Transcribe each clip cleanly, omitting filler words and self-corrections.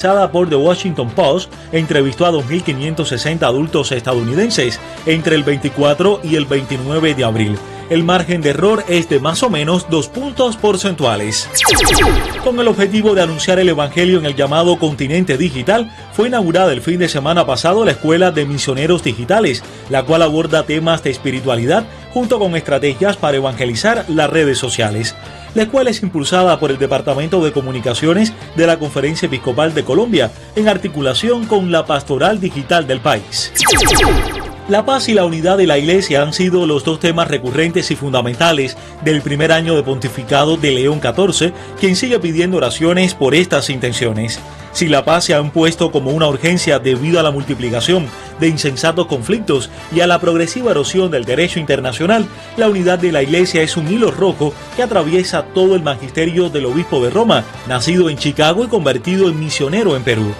Realizada por The Washington Post, entrevistó a 2.560 adultos estadounidenses entre el 24 y el 29 de abril. El margen de error es de más o menos 2 puntos porcentuales. Con el objetivo de anunciar el evangelio en el llamado continente digital, fue inaugurada el fin de semana pasado la Escuela de Misioneros Digitales, la cual aborda temas de espiritualidad junto con estrategias para evangelizar las redes sociales. La escuela es impulsada por el Departamento de Comunicaciones de la Conferencia Episcopal de Colombia, en articulación con la Pastoral Digital del país. La paz y la unidad de la Iglesia han sido los dos temas recurrentes y fundamentales del primer año de pontificado de León XIV, quien sigue pidiendo oraciones por estas intenciones. Si la paz se ha impuesto como una urgencia debido a la multiplicación de insensatos conflictos y a la progresiva erosión del derecho internacional, la unidad de la Iglesia es un hilo rojo que atraviesa todo el magisterio del obispo de Roma, nacido en Chicago y convertido en misionero en Perú.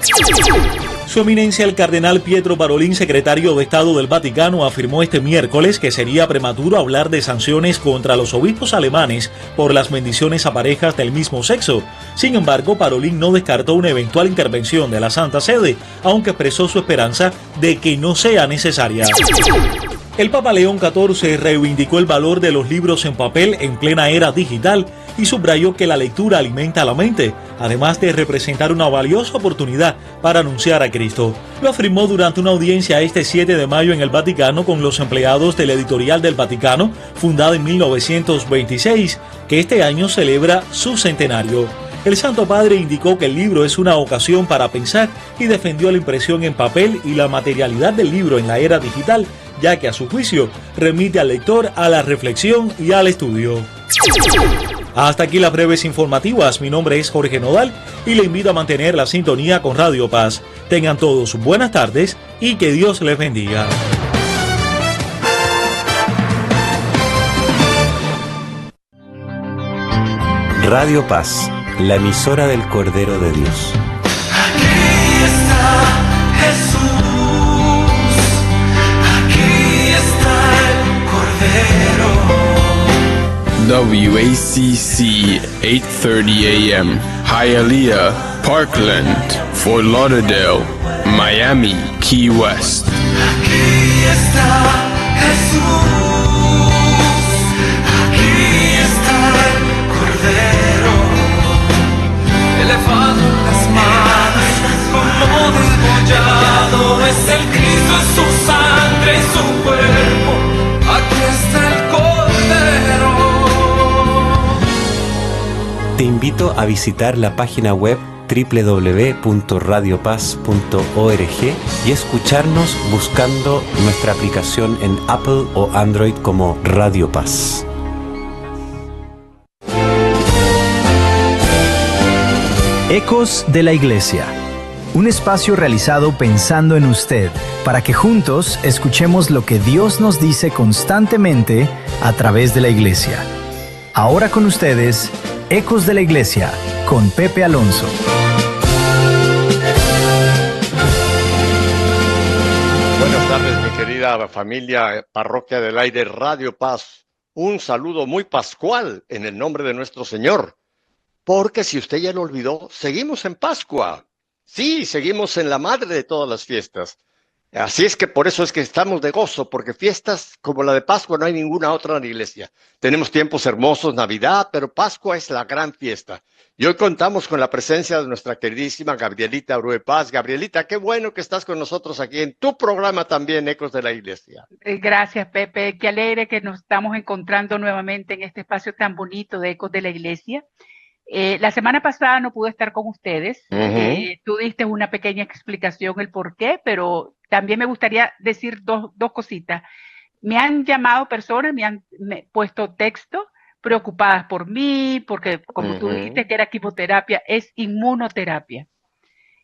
Su eminencia el cardenal Pietro Parolin, secretario de Estado del Vaticano, afirmó este miércoles que sería prematuro hablar de sanciones contra los obispos alemanes por las bendiciones a parejas del mismo sexo. Sin embargo, Parolin no descartó una eventual intervención de la Santa Sede, aunque expresó su esperanza de que no sea necesaria. El Papa León XIV reivindicó el valor de los libros en papel en plena era digital y subrayó que la lectura alimenta la mente, además de representar una valiosa oportunidad para anunciar a Cristo. Lo afirmó durante una audiencia este 7 de mayo en el Vaticano con los empleados de la Editorial del Vaticano, fundada en 1926, que este año celebra su centenario. El Santo Padre indicó que el libro es una ocasión para pensar y defendió la impresión en papel y la materialidad del libro en la era digital, ya que a su juicio remite al lector a la reflexión y al estudio. Hasta aquí las breves informativas. Mi nombre es Jorge Nodal y le invito a mantener la sintonía con Radio Paz. Tengan todos buenas tardes y que Dios les bendiga. Radio Paz, la emisora del Cordero de Dios. Aquí está Jesús, aquí está el Cordero. WACC 8:30 AM, Hialeah, Parkland, Fort Lauderdale, Miami, Key West. Aquí está Jesús. Las manos como desgollado es el Cristo, es su sangre y su cuerpo. Aquí está el Cordero. Te invito a visitar la página web www.radiopaz.org y escucharnos buscando nuestra aplicación en Apple o Android como Radio Paz. Ecos de la Iglesia, un espacio realizado pensando en usted, para que juntos escuchemos lo que Dios nos dice constantemente a través de la Iglesia. Ahora con ustedes, Ecos de la Iglesia, con Pepe Alonso. Buenas tardes, mi querida familia Parroquia del Aire, Radio Paz. Un saludo muy pascual en el nombre de nuestro Señor. Porque si usted ya lo olvidó, seguimos en Pascua. Sí, seguimos en la madre de todas las fiestas. Así es que por eso es que estamos de gozo, porque fiestas como la de Pascua no hay ninguna otra en la iglesia. Tenemos tiempos hermosos, Navidad, pero Pascua es la gran fiesta. Y hoy contamos con la presencia de nuestra queridísima Gabrielita Urue Paz. Gabrielita, qué bueno que estás con nosotros aquí en tu programa también, Ecos de la Iglesia. Gracias, Pepe. Qué alegre que nos estamos encontrando nuevamente en este espacio tan bonito de Ecos de la Iglesia. La semana pasada no pude estar con ustedes. Tú diste una pequeña explicación el por qué, pero también me gustaría decir dos cositas. Me han llamado personas, me han puesto texto preocupadas por mí, porque como tú dijiste que era quimioterapia, es inmunoterapia.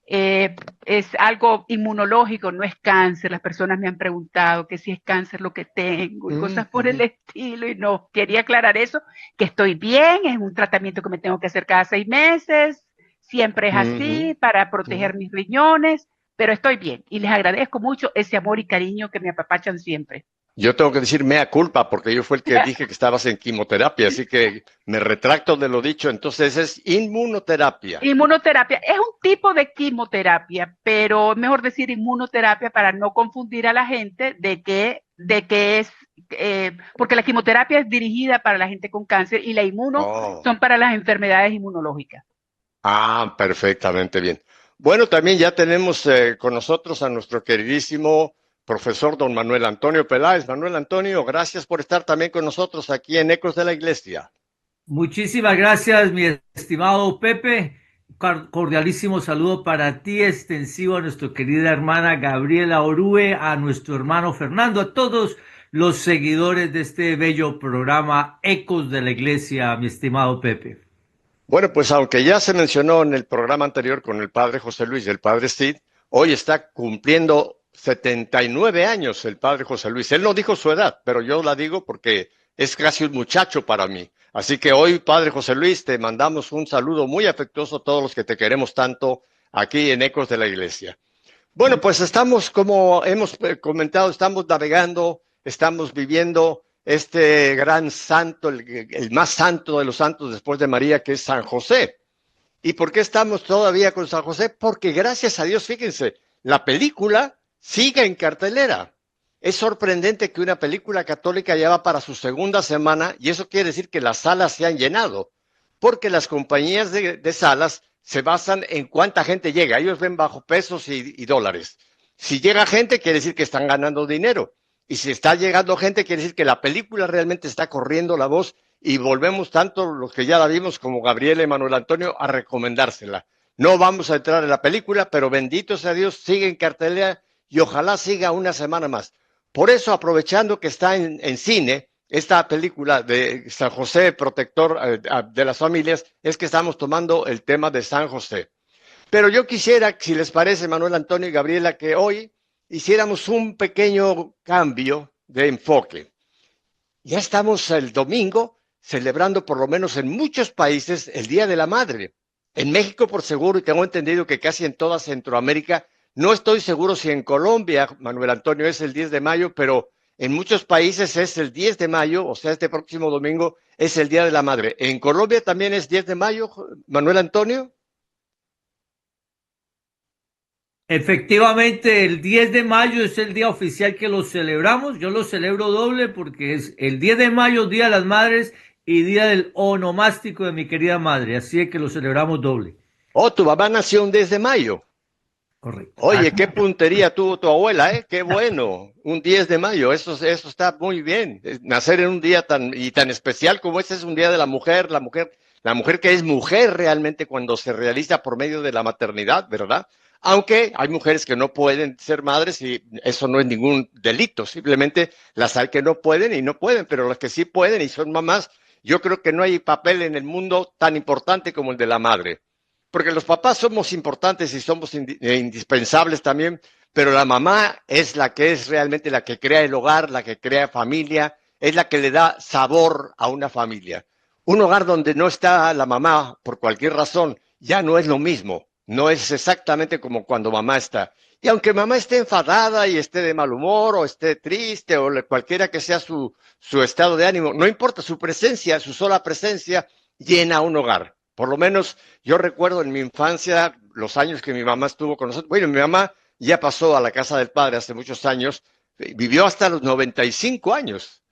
Es algo inmunológico, no es cáncer. Las personas me han preguntado que si es cáncer lo que tengo y cosas por el estilo, y no, quería aclarar eso, que estoy bien, es un tratamiento que me tengo que hacer cada 6 meses, siempre es así, para proteger mis riñones, pero estoy bien, y les agradezco mucho ese amor y cariño que me apapachan siempre. Yo tengo que decir mea culpa porque yo fui el que dije que estabas en quimioterapia, así que me retracto de lo dicho. Entonces es inmunoterapia. Inmunoterapia es un tipo de quimioterapia, pero es mejor decir inmunoterapia para no confundir a la gente de que es, porque la quimioterapia es dirigida para la gente con cáncer y la inmuno Oh. son para las enfermedades inmunológicas. Ah, perfectamente bien. Bueno, también ya tenemos con nosotros a nuestro queridísimo profesor don Manuel Antonio Peláez. Manuel Antonio, gracias por estar también con nosotros aquí en Ecos de la Iglesia. Muchísimas gracias, mi estimado Pepe. Cordialísimo saludo para ti, extensivo a nuestra querida hermana Gabriela Orue, a nuestro hermano Fernando, a todos los seguidores de este bello programa Ecos de la Iglesia, mi estimado Pepe. Bueno, pues aunque ya se mencionó en el programa anterior con el padre José Luis y el padre Sid, hoy está cumpliendo 79 años el padre José Luis. Él no dijo su edad, pero yo la digo porque es casi un muchacho para mí. Así que hoy, padre José Luis, te mandamos un saludo muy afectuoso a todos los que te queremos tanto aquí en Ecos de la Iglesia. Bueno, pues estamos, como hemos comentado, estamos navegando, estamos viviendo este gran santo, el más santo de los santos después de María, que es San José. ¿Y por qué estamos todavía con San José? Porque gracias a Dios, fíjense, la película sigue en cartelera. Es sorprendente que una película católica ya va para su segunda semana y eso quiere decir que las salas se han llenado, porque las compañías de salas se basan en cuánta gente llega. Ellos ven bajo pesos y dólares. Si llega gente, quiere decir que están ganando dinero. Y si está llegando gente, quiere decir que la película realmente está corriendo la voz y volvemos tanto los que ya la vimos como Gabriela y Manuel Antonio a recomendársela. No vamos a entrar en la película, pero bendito sea Dios, sigue en cartelera y ojalá siga una semana más. Por eso, aprovechando que está en cine, esta película de San José, protector de las familias, es que estamos tomando el tema de San José. Pero yo quisiera, si les parece, Manuel Antonio y Gabriela, que hoy hiciéramos un pequeño cambio de enfoque. Ya estamos el domingo celebrando, por lo menos en muchos países, el Día de la Madre. En México, por seguro, y tengo entendido que casi en toda Centroamérica, no estoy seguro si en Colombia, Manuel Antonio, es el 10 de mayo, pero en muchos países es el 10 de mayo, o sea, este próximo domingo es el Día de la Madre. ¿En Colombia también es 10 de mayo, Manuel Antonio? Efectivamente, el 10 de mayo es el día oficial que lo celebramos. Yo lo celebro doble porque es el 10 de mayo, Día de las Madres y Día del Onomástico de mi querida madre. Así es que lo celebramos doble. Oh, tu mamá nació un 10 de mayo. Correcto. Oye, qué puntería tuvo tu abuela, ¿eh? Qué bueno. Un 10 de mayo, eso está muy bien. Nacer en un día tan especial como este es un día de la mujer que es mujer realmente cuando se realiza por medio de la maternidad, ¿verdad? Aunque hay mujeres que no pueden ser madres y eso no es ningún delito, simplemente las hay que no pueden y no pueden, pero las que sí pueden y son mamás, yo creo que no hay papel en el mundo tan importante como el de la madre. Porque los papás somos importantes y somos indispensables también, pero la mamá es la que es realmente la que crea el hogar, la que crea familia, es la que le da sabor a una familia. Un hogar donde no está la mamá, por cualquier razón, ya no es lo mismo. No es exactamente como cuando mamá está. Y aunque mamá esté enfadada y esté de mal humor o esté triste o cualquiera que sea su estado de ánimo, no importa, su presencia, su sola presencia llena un hogar. Por lo menos yo recuerdo en mi infancia los años que mi mamá estuvo con nosotros. Bueno, mi mamá ya pasó a la casa del padre hace muchos años, vivió hasta los 95 años.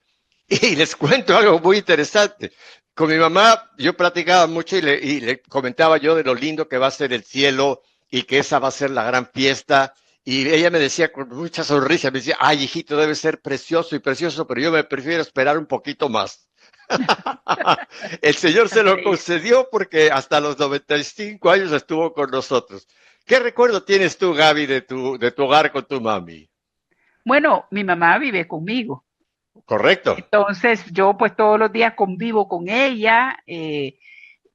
Y les cuento algo muy interesante. Con mi mamá yo platicaba mucho y le comentaba yo de lo lindo que va a ser el cielo y que esa va a ser la gran fiesta. Y ella me decía con mucha sonrisa, me decía, ay, hijito, debe ser precioso y precioso, pero yo me prefiero esperar un poquito más. El Señor se lo concedió porque hasta los 95 años estuvo con nosotros. ¿Qué recuerdo tienes tú, Gaby, de tu hogar con tu mami? Bueno, mi mamá vive conmigo. Correcto. Entonces yo pues todos los días convivo con ella,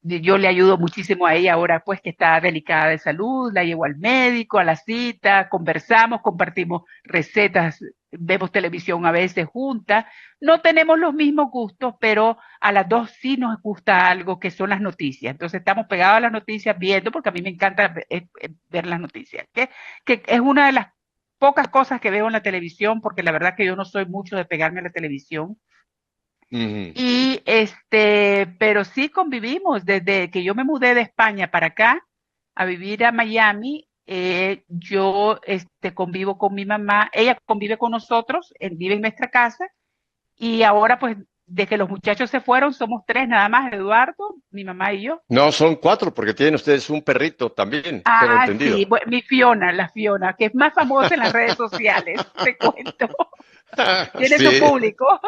yo le ayudo muchísimo a ella ahora pues que está delicada de salud, la llevo al médico, a la cita, conversamos, compartimos recetas, vemos televisión a veces juntas, no tenemos los mismos gustos, pero a las dos sí nos gusta algo que son las noticias, entonces estamos pegados a las noticias viendo, porque a mí me encanta ver las noticias, que es una de las pocas cosas que veo en la televisión, porque la verdad que yo no soy mucho de pegarme a la televisión. Y pero sí convivimos desde que yo me mudé de España para acá a vivir a Miami. Yo convivo con mi mamá, ella convive con nosotros, vive en nuestra casa, y ahora pues de que los muchachos se fueron somos tres nada más, Eduardo, mi mamá y yo. No, son cuatro porque tienen ustedes un perrito también, tengo Ah, entendido. sí, mi Fiona, la Fiona, que es más famosa en las redes sociales, te cuento. Tiene su Sí. público.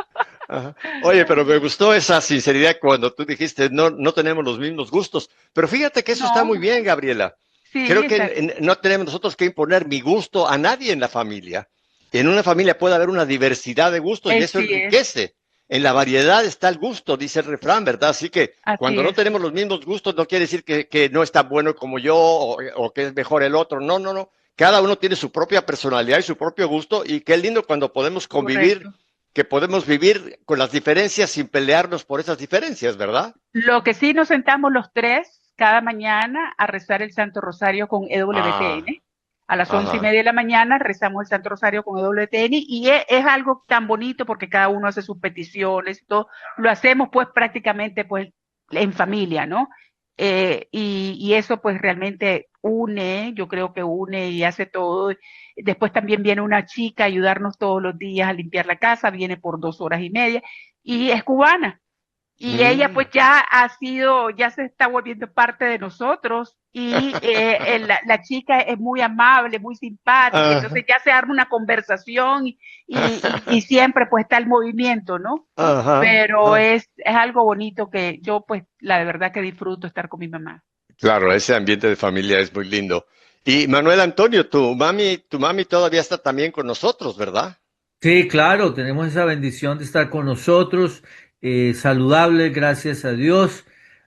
Ajá. Oye, pero me gustó esa sinceridad cuando tú dijiste, no tenemos los mismos gustos. Pero fíjate que eso está muy No, bien, Gabriela. sí, Creo que no tenemos nosotros que imponer mi gusto a nadie en la familia. En una familia puede haber una diversidad de gustos y eso sí es, enriquece. En la variedad está el gusto, dice el refrán, ¿verdad? Así que así cuando no es, tenemos los mismos gustos no quiere decir que no es tan bueno como yo o que es mejor el otro. No, no, no. Cada uno tiene su propia personalidad y su propio gusto y qué lindo cuando podemos convivir, correcto. que podemos vivir con las diferencias sin pelearnos por esas diferencias, ¿verdad? Lo que sí nos sentamos los tres cada mañana a rezar el Santo Rosario con Ah, EWTN. A las once y ajá. media de la mañana rezamos el Santo Rosario con EWTN y es algo tan bonito porque cada uno hace sus peticiones y todo. Lo hacemos pues prácticamente pues en familia, ¿no? Y eso pues realmente une, yo creo que une y hace todo. Después también viene una chica a ayudarnos todos los días a limpiar la casa, viene por 2 horas y media y es cubana. Y ella Mm. pues ya se está volviendo parte de nosotros y la chica es muy amable, muy simpática, entonces Ajá, ya se arma una conversación y siempre pues está el movimiento, ¿no? ajá, Pero ajá. es algo bonito que yo pues la verdad que disfruto estar con mi mamá. Claro, ese ambiente de familia es muy lindo. Y Manuel Antonio, tu mami todavía está también con nosotros, ¿verdad? Sí, claro, tenemos esa bendición de estar con nosotros, saludables, gracias a Dios.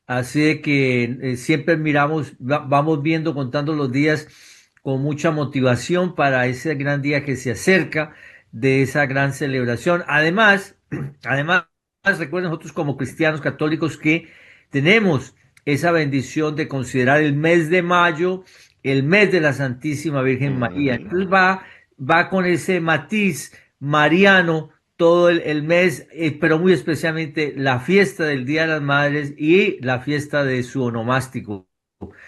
Así de que siempre miramos, vamos viendo, contando los días con mucha motivación para ese gran día que se acerca de esa gran celebración. Además, además, recuerden nosotros como cristianos católicos que tenemos esa bendición de considerar el mes de mayo el mes de la Santísima Virgen María. Mm. Entonces va con ese matiz mariano todo el mes, pero muy especialmente la fiesta del Día de las Madres y la fiesta de su onomástico.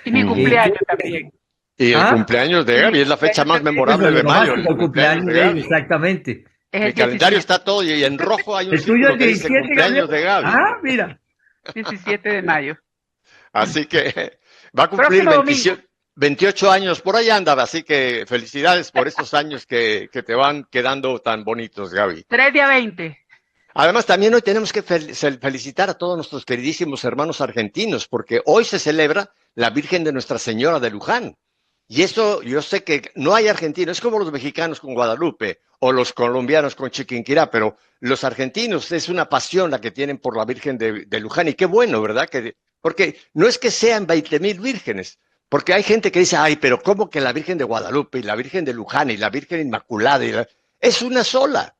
Y mi Ujú. cumpleaños también. Y el ¿Ah? cumpleaños de Y mi Gaby es la fecha cumpleaños más también Eso, memorable el de mayo, onomástico, el el cumpleaños cumpleaños de de ella, Gaby. exactamente. es Mi el calendario 17, está todo y en rojo hay un El tuyo círculo es que dice 17, Gabriel. cumpleaños de Gaby. Ah, mira. 17 de mayo. Así que va a cumplir Próximo domingo. 28 años, por ahí anda, así que felicidades por estos años que te van quedando tan bonitos, Gaby. 3 día 20. Además, también hoy tenemos que felicitar a todos nuestros queridísimos hermanos argentinos, porque hoy se celebra la Virgen de Nuestra Señora de Luján. Y eso yo sé que no hay argentinos, es como los mexicanos con Guadalupe o los colombianos con Chiquinquirá, pero los argentinos es una pasión la que tienen por la Virgen de Luján. Y qué bueno, ¿verdad? Porque no es que sean 20.000 vírgenes, porque hay gente que dice, ay, pero ¿cómo que la Virgen de Guadalupe y la Virgen de Luján y la Virgen Inmaculada? Es una sola.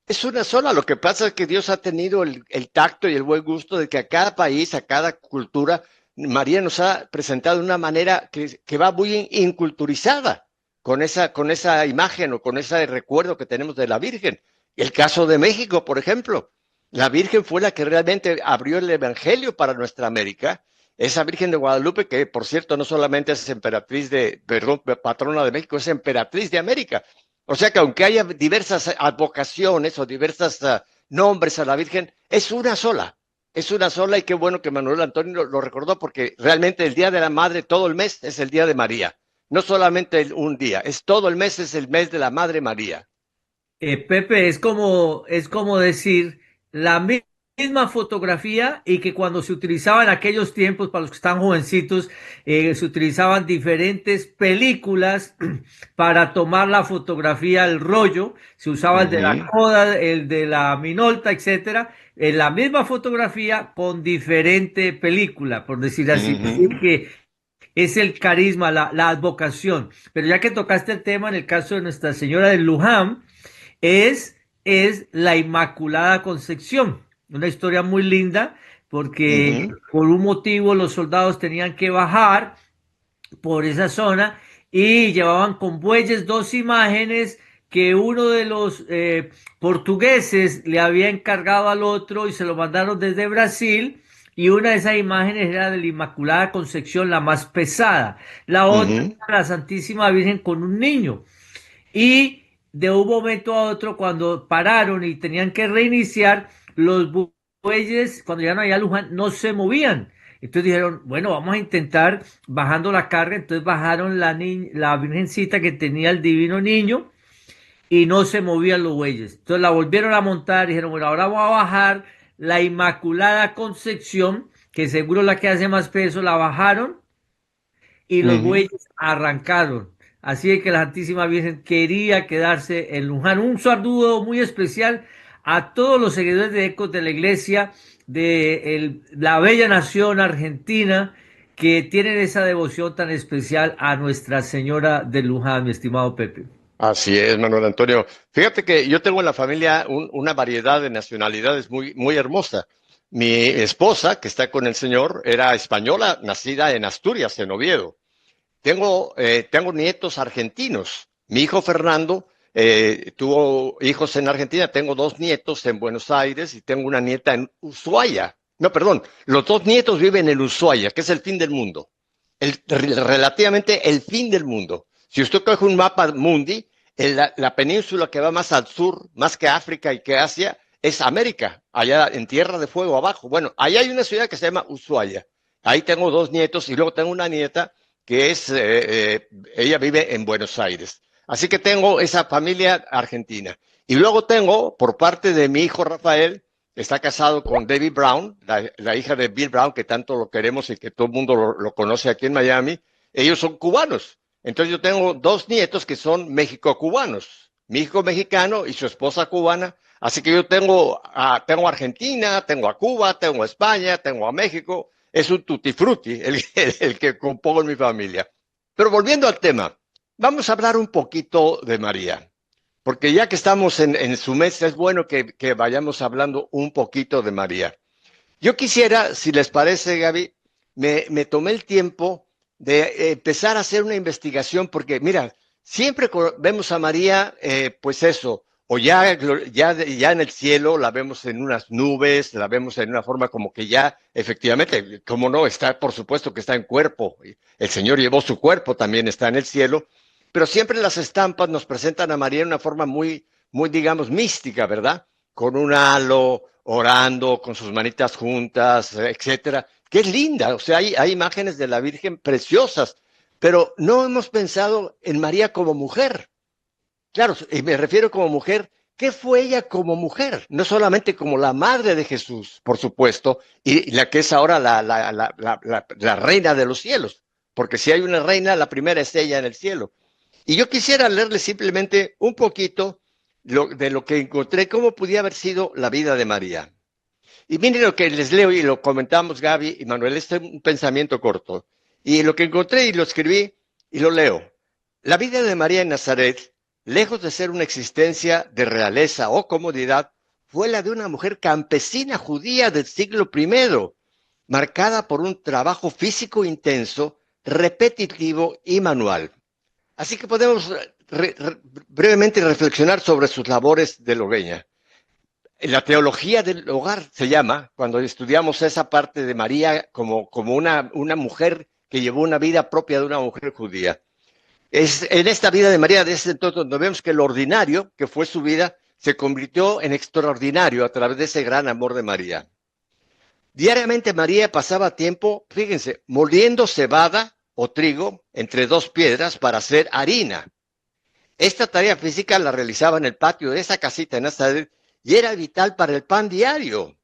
Es una sola. Lo que pasa es que Dios ha tenido el tacto y el buen gusto de que a cada país, a cada cultura, María nos ha presentado de una manera que va muy inculturizada con esa imagen o con ese recuerdo que tenemos de la Virgen. El caso de México, por ejemplo. La Virgen fue la que realmente abrió el Evangelio para nuestra América. Esa Virgen de Guadalupe, que por cierto no solamente es patrona de México, es emperatriz de América. O sea que aunque haya diversas advocaciones o diversos nombres a la Virgen, es una sola. Es una sola y qué bueno que Manuel Antonio lo recordó porque realmente el Día de la Madre, todo el mes es el Día de María. No solamente un día, es todo el mes, es el mes de la Madre María. Pepe, es como decir la misma fotografía y que cuando se utilizaba en aquellos tiempos, para los que están jovencitos, se utilizaban diferentes películas para tomar la fotografía, el rollo, se usaba el de la Ujú, coda, el de la minolta, etcétera, en la misma fotografía con diferente película, por decir así. Es decir, ujú. que es el carisma, la advocación. Pero ya que tocaste el tema en el caso de Nuestra Señora de Luján, es, es la Inmaculada Concepción. Una historia muy linda porque Ujú, por un motivo los soldados tenían que bajar por esa zona y llevaban con bueyes 2 imágenes que uno de los portugueses le había encargado al otro y se lo mandaron desde Brasil. Y una de esas imágenes era de la Inmaculada Concepción, la más pesada. La otra Ujú. era la Santísima Virgen con un niño. Y de un momento a otro, cuando pararon y tenían que reiniciar, los bueyes, cuando llegaron allá a Luján, no se movían. Entonces dijeron, bueno, vamos a intentar bajando la carga. Entonces bajaron la virgencita que tenía el divino niño y no se movían los bueyes. Entonces la volvieron a montar y dijeron, bueno, ahora vamos a bajar la Inmaculada Concepción, que seguro es la que hace más peso. La bajaron y los Ujú. bueyes arrancaron. Así es que la Santísima Virgen quería quedarse en Luján. Un saludo muy especial a todos los seguidores de Ecos de la Iglesia de la bella nación argentina que tienen esa devoción tan especial a Nuestra Señora de Luján, mi estimado Pepe. Así es, Manuel Antonio. Fíjate que yo tengo en la familia una variedad de nacionalidades muy, muy hermosa. Mi esposa, que está con el Señor, era española, nacida en Asturias, en Oviedo. Tengo nietos argentinos. Mi hijo Fernando tuvo hijos en Argentina. Tengo 2 nietos en Buenos Aires y tengo una nieta en Ushuaia. No, perdón, los 2 nietos viven en Ushuaia, que es el fin del mundo. Relativamente el fin del mundo. Si usted coge un mapa mundi, la península que va más al sur, más que África y que Asia, es América, allá en Tierra de Fuego abajo. Bueno, ahí hay una ciudad que se llama Ushuaia. Ahí tengo 2 nietos y luego tengo una nieta que ella vive en Buenos Aires. Así que tengo esa familia argentina. Y luego tengo, por parte de mi hijo Rafael, que está casado con Debbie Brown, la hija de Bill Brown, que tanto lo queremos y que todo el mundo lo conoce aquí en Miami. Ellos son cubanos. Entonces yo tengo 2 nietos que son mexico-cubanos. Mi hijo mexicano y su esposa cubana. Así que yo tengo a Argentina, tengo a Cuba, tengo a España, tengo a México. Es un tutti frutti el que compongo en mi familia. Pero volviendo al tema, vamos a hablar un poquito de María, porque ya que estamos en su mes, es bueno que vayamos hablando un poquito de María. Yo quisiera, si les parece, Gaby, me tomé el tiempo de empezar a hacer una investigación, porque mira, siempre vemos a María, pues eso, o ya en el cielo, la vemos en unas nubes, la vemos en una forma como que ya, efectivamente, como no, está, por supuesto que está en cuerpo, el Señor llevó su cuerpo, también está en el cielo, pero siempre las estampas nos presentan a María en una forma muy, muy, digamos, mística, ¿verdad? Con un halo, orando, con sus manitas juntas, etcétera, que es linda, o sea, hay imágenes de la Virgen preciosas, pero no hemos pensado en María como mujer. Claro, y me refiero como mujer, ¿qué fue ella como mujer? No solamente como la madre de Jesús, por supuesto, y la que es ahora la reina de los cielos, porque si hay una reina, la primera es ella en el cielo. Y yo quisiera leerle simplemente un poquito de lo que encontré, cómo podía haber sido la vida de María. Y miren lo que les leo y lo comentamos Gaby y Manuel, este es un pensamiento corto. Y lo que encontré y lo escribí y lo leo. La vida de María en Nazaret, lejos de ser una existencia de realeza o comodidad, fue la de una mujer campesina judía del siglo I, marcada por un trabajo físico intenso, repetitivo y manual. Así que podemos brevemente reflexionar sobre sus labores de hogueña. La teología del hogar se llama, cuando estudiamos esa parte de María como una mujer que llevó una vida propia de una mujer judía. Es en esta vida de María, desde entonces, donde vemos que lo ordinario, que fue su vida, se convirtió en extraordinario a través de ese gran amor de María. Diariamente María pasaba tiempo, fíjense, moliendo cebada o trigo entre 2 piedras para hacer harina. Esta tarea física la realizaba en el patio de esa casita en Nazaret y era vital para el pan diario.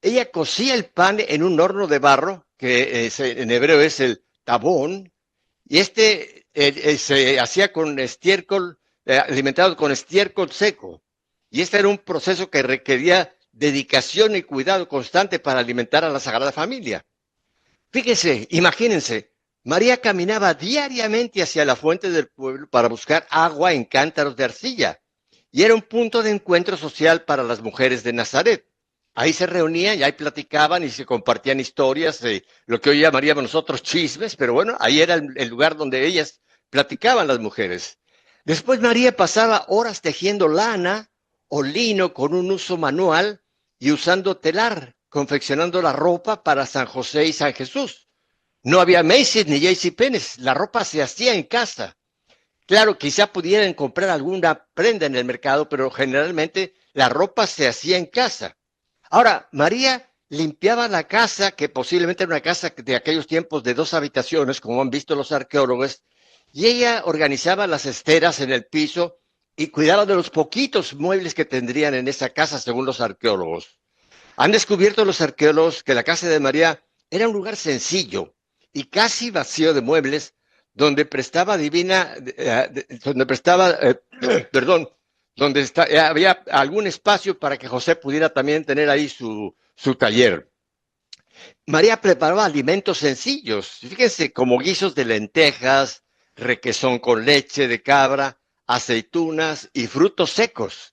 Ella cocía el pan en un horno de barro, que en hebreo es el tabón, y se hacía con estiércol, alimentado con estiércol seco. Y este era un proceso que requería dedicación y cuidado constante para alimentar a la Sagrada Familia. Fíjense, imagínense, María caminaba diariamente hacia la fuente del pueblo para buscar agua en cántaros de arcilla. Y era un punto de encuentro social para las mujeres de Nazaret. Ahí se reunían y ahí platicaban y se compartían historias, lo que hoy llamaríamos nosotros chismes, pero bueno, ahí era el lugar donde ellas platicaban las mujeres. Después María pasaba horas tejiendo lana o lino con un uso manual y usando telar, confeccionando la ropa para San José y San Jesús. No había Macy's ni JCPenney, la ropa se hacía en casa. Claro, quizá pudieran comprar alguna prenda en el mercado, pero generalmente la ropa se hacía en casa. Ahora, María limpiaba la casa, que posiblemente era una casa de aquellos tiempos de 2 habitaciones, como han visto los arqueólogos, y ella organizaba las esteras en el piso y cuidaba de los poquitos muebles que tendrían en esa casa, según los arqueólogos. Han descubierto los arqueólogos que la casa de María era un lugar sencillo y casi vacío de muebles, donde había algún espacio para que José pudiera también tener ahí su taller. María preparaba alimentos sencillos, fíjense, como guisos de lentejas, requesón con leche de cabra, aceitunas y frutos secos.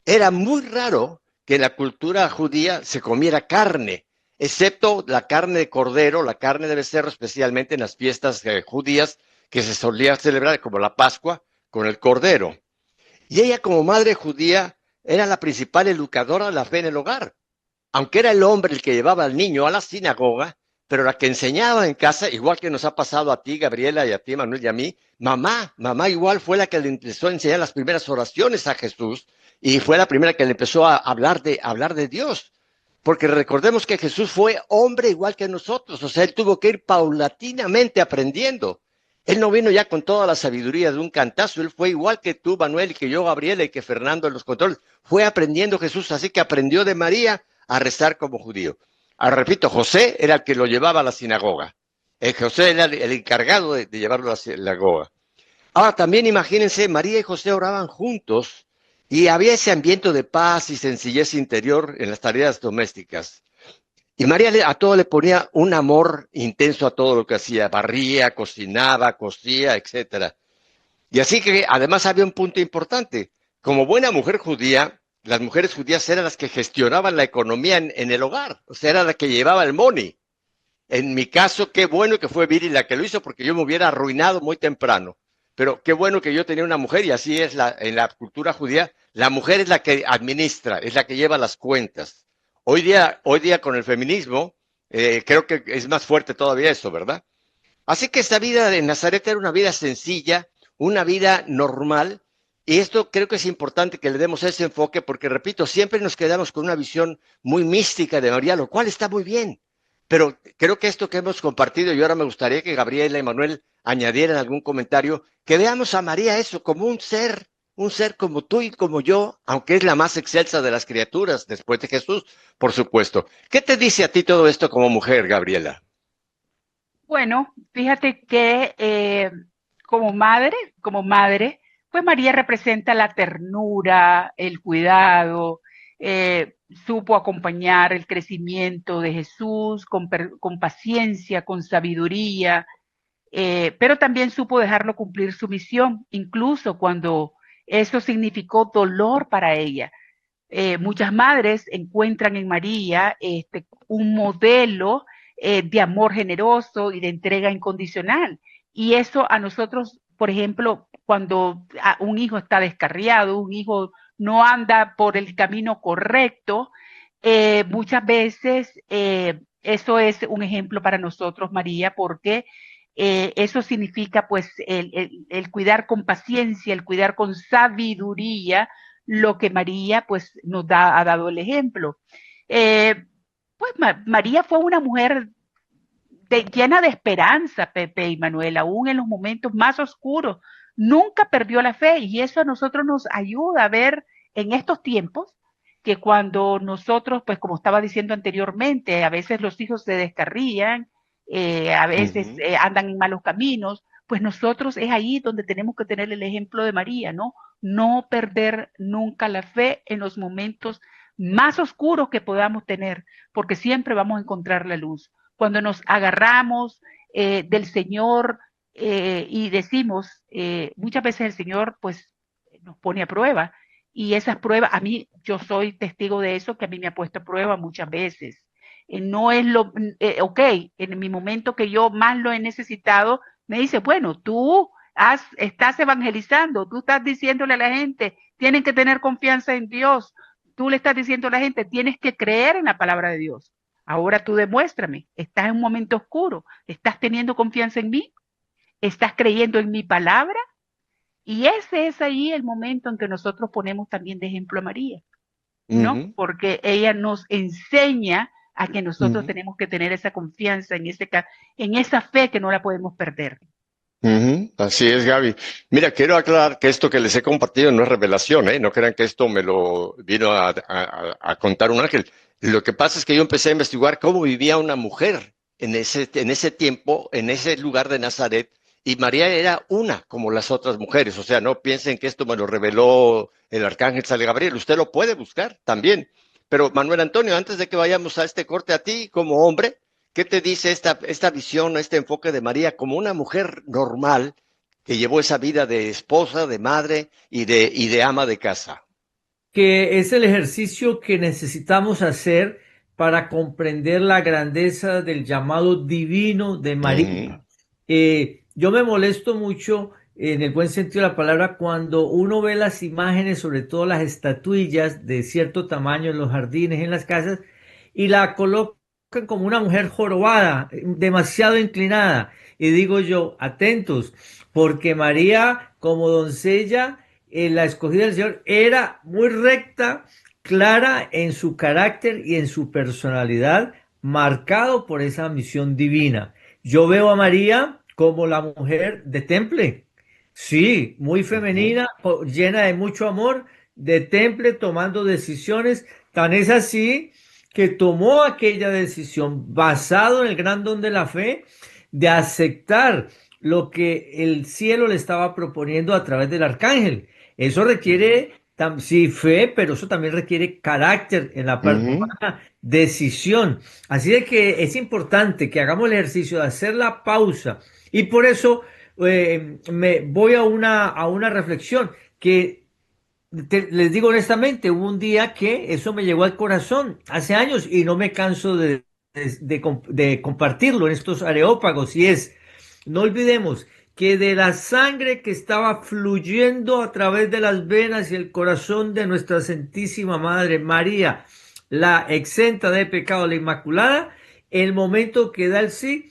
Era muy raro que en la cultura judía se comiera carne, excepto la carne de cordero, la carne de becerro, especialmente en las fiestas judías que se solía celebrar, como la Pascua, con el cordero. Y ella, como madre judía, era la principal educadora de la fe en el hogar. Aunque era el hombre el que llevaba al niño a la sinagoga, pero la que enseñaba en casa, igual que nos ha pasado a ti, Gabriela, y a ti, Manuel, y a mí, mamá igual fue la que le empezó a enseñar las primeras oraciones a Jesús, y fue la primera que le empezó a hablar de Dios. Porque recordemos que Jesús fue hombre igual que nosotros, o sea, él tuvo que ir paulatinamente aprendiendo. Él no vino ya con toda la sabiduría de un cantazo, él fue igual que tú, Manuel, y que yo, Gabriela, y que Fernando en los controles. Fue aprendiendo Jesús, así que aprendió de María a rezar como judío. Ahora, repito, José era el que lo llevaba a la sinagoga. José era el encargado de llevarlo a la sinagoga. Ahora, también imagínense, María y José oraban juntos, y había ese ambiente de paz y sencillez interior en las tareas domésticas. Y María a todo le ponía un amor intenso a todo lo que hacía. Barría, cocinaba, cosía, etc. Y así que además había un punto importante. Como buena mujer judía, las mujeres judías eran las que gestionaban la economía en el hogar. O sea, era la que llevaba el money. En mi caso, qué bueno que fue Viri la que lo hizo, porque yo me hubiera arruinado muy temprano. Pero qué bueno que yo tenía una mujer, y así es en la cultura judía. La mujer es la que administra, es la que lleva las cuentas. Hoy día con el feminismo, creo que es más fuerte todavía eso, ¿verdad? Así que esta vida de Nazaret era una vida sencilla, una vida normal, y esto creo que es importante que le demos ese enfoque, porque repito, siempre nos quedamos con una visión muy mística de María, lo cual está muy bien. Pero creo que esto que hemos compartido, y ahora me gustaría que Gabriela y Manuel añadieran algún comentario, que veamos a María eso como un ser como tú y como yo, aunque es la más excelsa de las criaturas después de Jesús, por supuesto. ¿Qué te dice a ti todo esto como mujer, Gabriela? Bueno, fíjate que como madre, pues María representa la ternura, el cuidado, supo acompañar el crecimiento de Jesús con paciencia, con sabiduría, pero también supo dejarlo cumplir su misión, incluso cuando eso significó dolor para ella. Muchas madres encuentran en María un modelo de amor generoso y de entrega incondicional. Y eso a nosotros, por ejemplo, cuando un hijo está descarriado, un hijo no anda por el camino correcto, muchas veces eso es un ejemplo para nosotros, María, porque eso significa pues el cuidar con paciencia, el cuidar con sabiduría, lo que María pues ha dado el ejemplo. Pues María fue una mujer llena de esperanza, Pepe y Manuel, aún en los momentos más oscuros. Nunca perdió la fe, y eso a nosotros nos ayuda a ver en estos tiempos que cuando nosotros, pues como estaba diciendo anteriormente, a veces los hijos se descarrían, a veces andan en malos caminos, pues nosotros es ahí donde tenemos que tener el ejemplo de María, ¿no? No perder nunca la fe en los momentos más oscuros que podamos tener, porque siempre vamos a encontrar la luz. Cuando nos agarramos del Señor y decimos, muchas veces el Señor pues nos pone a prueba, y esas pruebas, a mí, yo soy testigo de eso, que a mí me ha puesto a prueba muchas veces. No es ok, en mi momento que yo más lo he necesitado, me dice, bueno, tú estás evangelizando, tú estás diciéndole a la gente, tienen que tener confianza en Dios, tú le estás diciendo a la gente, tienes que creer en la palabra de Dios. Ahora tú demuéstrame, estás en un momento oscuro, estás teniendo confianza en mí, estás creyendo en mi palabra, y ese es ahí el momento en que nosotros ponemos también de ejemplo a María, ¿no? Porque ella nos enseña a que nosotros tenemos que tener esa confianza en esa fe que no la podemos perder. Así es, Gaby. Mira, quiero aclarar que esto que les he compartido no es revelación, ¿eh? No crean que esto me lo vino a contar un ángel. Lo que pasa es que yo empecé a investigar cómo vivía una mujer en ese tiempo, en ese lugar de Nazaret, y María era una como las otras mujeres. O sea, no piensen que esto me lo reveló el arcángel San Gabriel. Usted lo puede buscar también. Pero Manuel Antonio, antes de que vayamos a este corte, a ti como hombre, ¿qué te dice esta visión, este enfoque de María como una mujer normal que llevó esa vida de esposa, de madre y de ama de casa? Que es el ejercicio que necesitamos hacer para comprender la grandeza del llamado divino de María. Yo me molesto mucho, en el buen sentido de la palabra, cuando uno ve las imágenes, sobre todo las estatuillas de cierto tamaño en los jardines, en las casas, y la colocan como una mujer jorobada, demasiado inclinada. Y digo yo, atentos, porque María, como doncella, la escogida del Señor, era muy recta, clara en su carácter y en su personalidad, marcado por esa misión divina. Yo veo a María como la mujer de temple, sí, muy femenina, llena de mucho amor, de temple, tomando decisiones. Tan es así que tomó aquella decisión basado en el gran don de la fe, de aceptar lo que el cielo le estaba proponiendo a través del arcángel. Eso requiere, sí, fe, pero eso también requiere carácter en la parte humana, decisión. Así de que es importante que hagamos el ejercicio de hacer la pausa. Y por eso me voy a una reflexión que les digo honestamente, hubo un día que eso me llegó al corazón hace años y no me canso de compartirlo en estos areópagos, y es, no olvidemos que de la sangre que estaba fluyendo a través de las venas y el corazón de nuestra Santísima Madre María, la exenta de pecado, la Inmaculada, el momento que da el sí,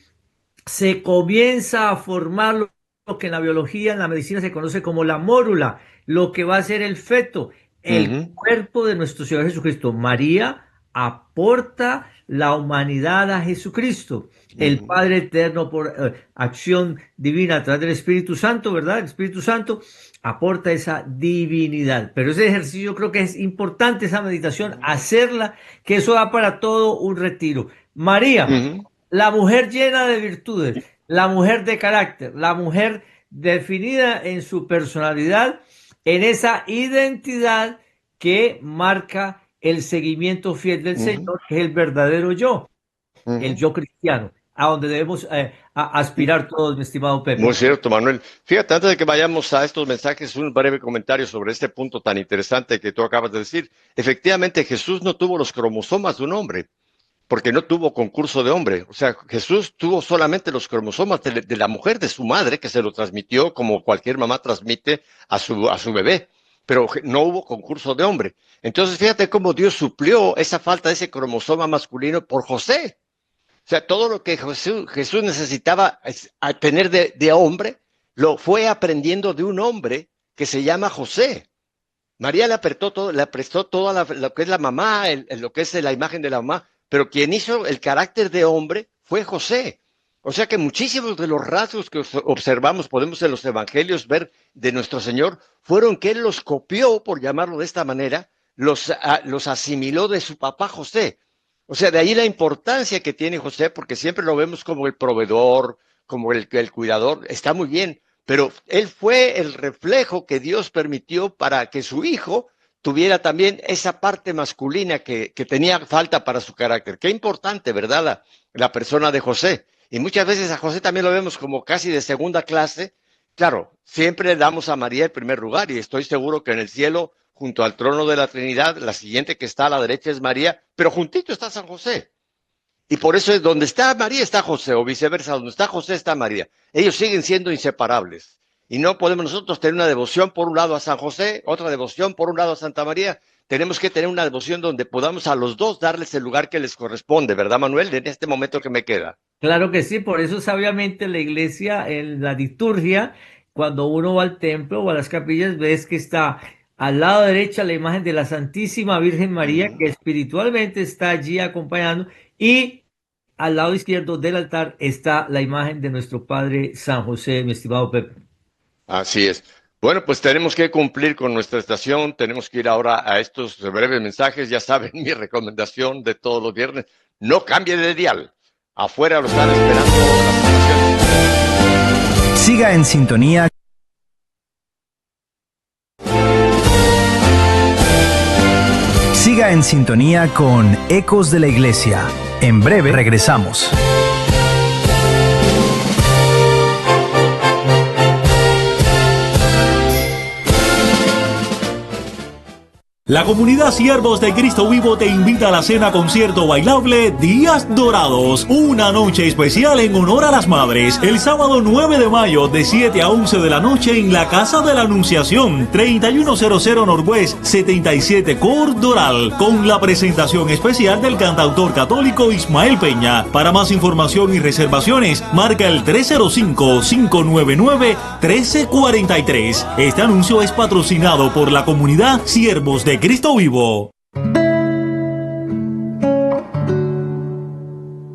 se comienza a formar lo que en la biología, en la medicina se conoce como la mórula, lo que va a ser el feto, el cuerpo de nuestro Señor Jesucristo. María aporta la humanidad a Jesucristo. El Padre Eterno, por acción divina a través del Espíritu Santo, ¿verdad? El Espíritu Santo aporta esa divinidad. Pero ese ejercicio, yo creo que es importante, esa meditación, hacerla, que eso da para todo un retiro. María, la mujer llena de virtudes, la mujer de carácter, la mujer definida en su personalidad, en esa identidad que marca el seguimiento fiel del Señor, que es el verdadero yo, el yo cristiano, a donde debemos aspirar todos, mi estimado Pepe. Muy cierto, Manuel. Fíjate, antes de que vayamos a estos mensajes, un breve comentario sobre este punto tan interesante que tú acabas de decir. Efectivamente, Jesús no tuvo los cromosomas de un hombre, porque no tuvo concurso de hombre. O sea, Jesús tuvo solamente los cromosomas de la mujer, de su madre, que se lo transmitió como cualquier mamá transmite a su bebé, pero no hubo concurso de hombre. Entonces, fíjate cómo Dios suplió esa falta de ese cromosoma masculino por José. O sea, todo lo que Jesús necesitaba tener de hombre, lo fue aprendiendo de un hombre que se llama José. María le prestó toda lo que es la mamá, lo que es la imagen de la mamá, pero quien hizo el carácter de hombre fue José. O sea que muchísimos de los rasgos que observamos, podemos en los evangelios ver de nuestro Señor, fueron que Él los copió, por llamarlo de esta manera, los asimiló de su papá José. O sea, de ahí la importancia que tiene José, porque siempre lo vemos como el proveedor, como el cuidador, está muy bien, pero él fue el reflejo que Dios permitió para que su hijo tuviera también esa parte masculina que tenía falta para su carácter. Qué importante, ¿verdad? La persona de José. Y muchas veces a José también lo vemos como casi de segunda clase. Claro, siempre damos a María el primer lugar y estoy seguro que en el cielo, junto al trono de la Trinidad, la siguiente que está a la derecha es María, pero juntito está San José. Y por eso es donde está María está José, o viceversa, donde está José está María. Ellos siguen siendo inseparables. y no podemos nosotros tener una devoción por un lado a San José, otra devoción por un lado a Santa María. Tenemos que tener una devoción donde podamos a los dos darles el lugar que les corresponde, ¿verdad, Manuel? En este momento que me queda. Claro que sí, por eso sabiamente la iglesia, en la liturgia, cuando uno va al templo o a las capillas, ves que está al lado derecha la imagen de la Santísima Virgen María, que espiritualmente está allí acompañando, y al lado izquierdo del altar está la imagen de nuestro Padre San José, mi estimado Pepe. Así es. Bueno, pues tenemos que cumplir con nuestra estación, tenemos que ir ahora a estos breves mensajes. Ya saben, mi recomendación de todos los viernes, no cambie de dial. Afuera lo están esperando las estaciones. Siga en sintonía. Siga en sintonía con Ecos de la Iglesia. En breve regresamos. La comunidad Siervos de Cristo Vivo te invita a la cena concierto bailable Días Dorados, una noche especial en honor a las madres, el sábado 9 de mayo de 7 a 11 de la noche en la Casa de la Anunciación, 3100 Northwest 77 Court Doral, con la presentación especial del cantautor católico Ismael Peña. Para más información y reservaciones, marca el 305-599-1343. Este anuncio es patrocinado por la comunidad Siervos de Cristo Vivo.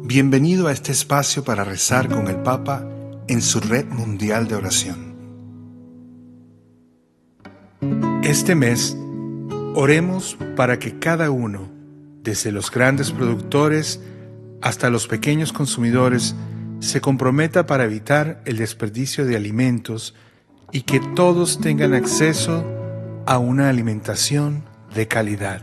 Bienvenido a este espacio para rezar con el Papa en su red mundial de oración. Este mes, oremos para que cada uno, desde los grandes productores hasta los pequeños consumidores, se comprometa para evitar el desperdicio de alimentos y que todos tengan acceso a una alimentación de calidad.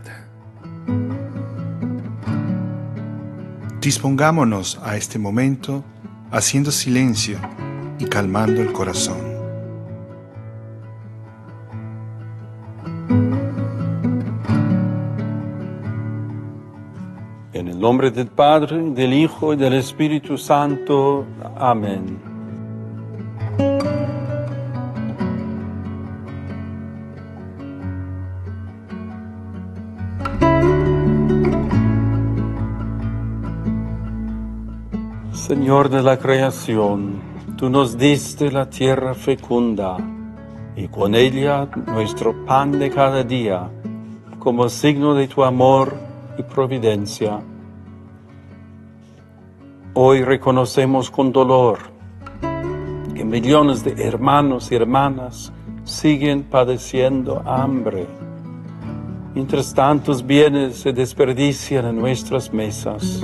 Dispongámonos a este momento haciendo silencio y calmando el corazón. En el nombre del Padre, del Hijo y del Espíritu Santo. Amén. Señor de la creación, tú nos diste la tierra fecunda y con ella nuestro pan de cada día, como signo de tu amor y providencia. Hoy reconocemos con dolor que millones de hermanos y hermanas siguen padeciendo hambre, mientras tantos bienes se desperdician en nuestras mesas.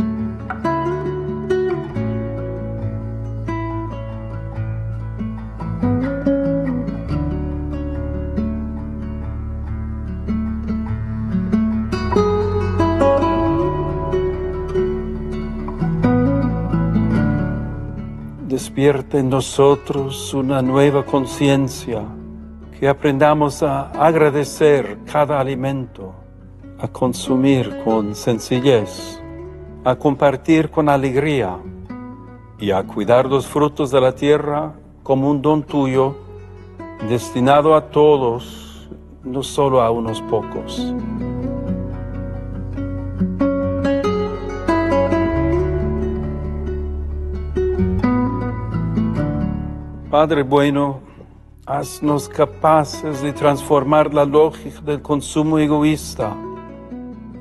Despierta en nosotros una nueva conciencia, que aprendamos a agradecer cada alimento, a consumir con sencillez, a compartir con alegría y a cuidar los frutos de la tierra como un don tuyo, destinado a todos, no solo a unos pocos. Padre bueno, haznos capaces de transformar la lógica del consumo egoísta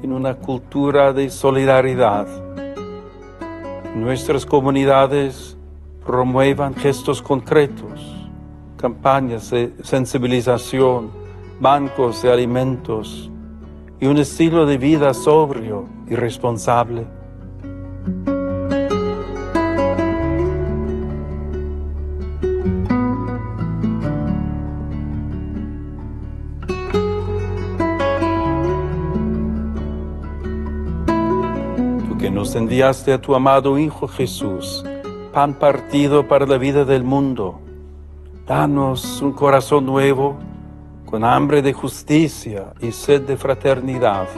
en una cultura de solidaridad. Nuestras comunidades promuevan gestos concretos, campañas de sensibilización, bancos de alimentos y un estilo de vida sobrio y responsable. Nos enviaste a tu amado Hijo Jesús, pan partido para la vida del mundo. Danos un corazón nuevo, con hambre de justicia y sed de fraternidad.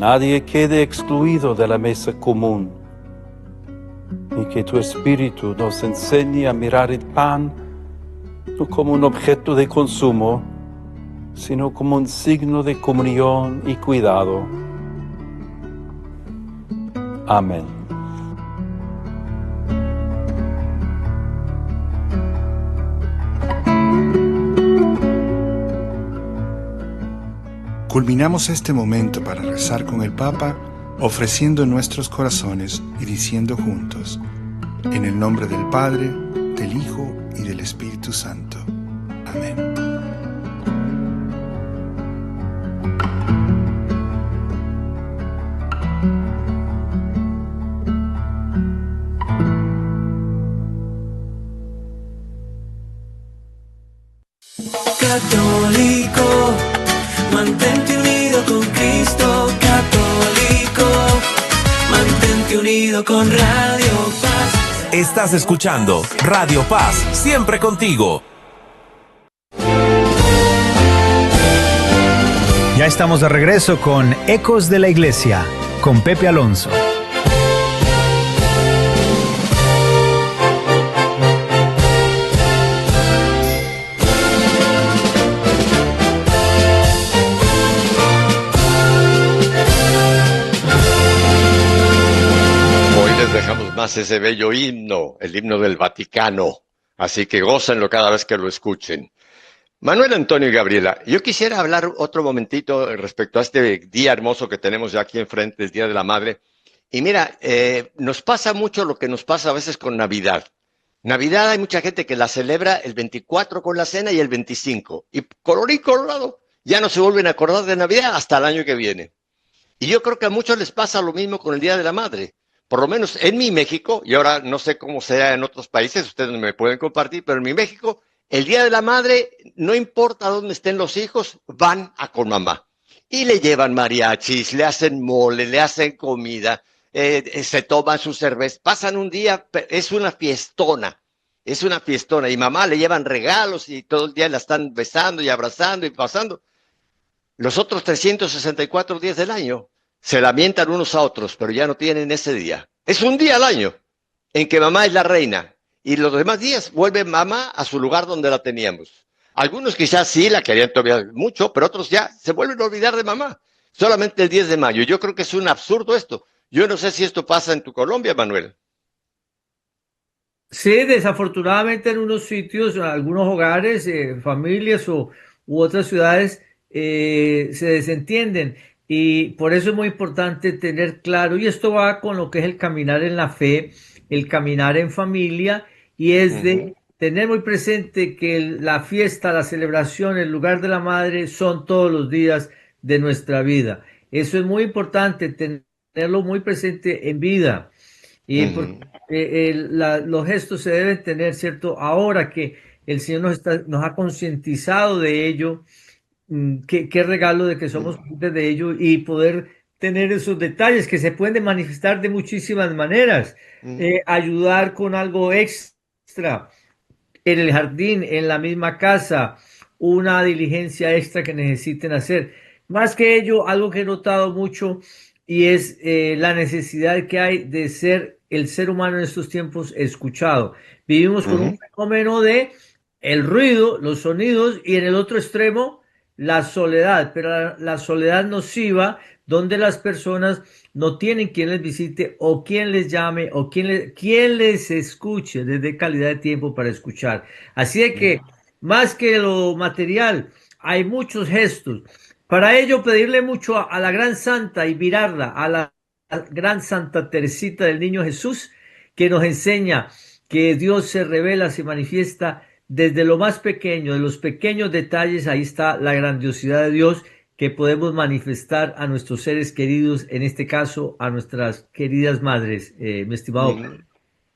nadie quede excluido de la mesa común, y que tu Espíritu nos enseñe a mirar el pan no como un objeto de consumo, sino como un signo de comunión y cuidado. Amén. Culminamos este momento para rezar con el Papa, ofreciendo nuestros corazones y diciendo juntos, en el nombre del Padre, del Hijo y del Espíritu Santo. Amén. Católico, mantente unido con Cristo. Católico, mantente unido con Radio Paz. Estás escuchando Radio Paz, siempre contigo. Ya estamos de regreso con Ecos de la Iglesia, con Pepe Alonso. Dejamos más ese bello himno, el himno del Vaticano, así que gócenlo cada vez que lo escuchen. Manuel, Antonio y Gabriela, yo quisiera hablar otro momentito respecto a este día hermoso que tenemos ya aquí enfrente, el Día de la Madre. Y mira, nos pasa mucho lo que nos pasa a veces con Navidad. Navidad hay mucha gente que la celebra el 24 con la cena y el 25. Y colorín colorado, ya no se vuelven a acordar de Navidad hasta el año que viene. Y yo creo que a muchos les pasa lo mismo con el Día de la Madre. Por lo menos en mi México, y ahora no sé cómo sea en otros países, ustedes me pueden compartir, pero en mi México, el Día de la Madre, no importa dónde estén los hijos, van a con mamá. Y le llevan mariachis, le hacen mole, le hacen comida, se toman su cerveza, pasan un día, es una fiestona, y mamá le llevan regalos y todo el día la están besando y abrazando y pasando. Los otros 364 días del año se lamentan unos a otros, pero ya no tienen ese día. Es un día al año en que mamá es la reina y los demás días vuelve mamá a su lugar donde la teníamos. Algunos quizás sí la querían todavía mucho, pero otros ya se vuelven a olvidar de mamá. Solamente el 10 de mayo. Yo creo que es un absurdo esto. Yo no sé si esto pasa en tu Colombia, Manuel. Sí, desafortunadamente en unos sitios, en algunos hogares, familias u otras ciudades se desentienden. Y por eso es muy importante tener claro, y esto va con lo que es el caminar en la fe, el caminar en familia, y es de tener muy presente que la fiesta, la celebración, el lugar de la madre son todos los días de nuestra vida. Eso es muy importante, tenerlo muy presente en vida. Y los gestos se deben tener, ¿cierto? Ahora que el Señor nos ha concientizado de ello, qué regalo de que somos parte de ello y poder tener esos detalles que se pueden manifestar de muchísimas maneras. Ayudar con algo extra en el jardín, en la misma casa, una diligencia extra que necesiten hacer. Más que ello, algo que he notado mucho y es la necesidad que hay de ser el ser humano en estos tiempos escuchado. Vivimos con un fenómeno de el ruido, los sonidos y en el otro extremo la soledad, pero la soledad nociva donde las personas no tienen quien les visite o quien les llame o quien les escuche, les dé calidad de tiempo para escuchar. Así de que más que lo material, hay muchos gestos. Para ello, pedirle mucho a la gran santa y mirarla, a la gran Santa Teresita del Niño Jesús, que nos enseña que Dios se revela, se manifiesta desde lo más pequeño, de los pequeños detalles. Ahí está la grandiosidad de Dios que podemos manifestar a nuestros seres queridos, en este caso a nuestras queridas madres, mi estimado.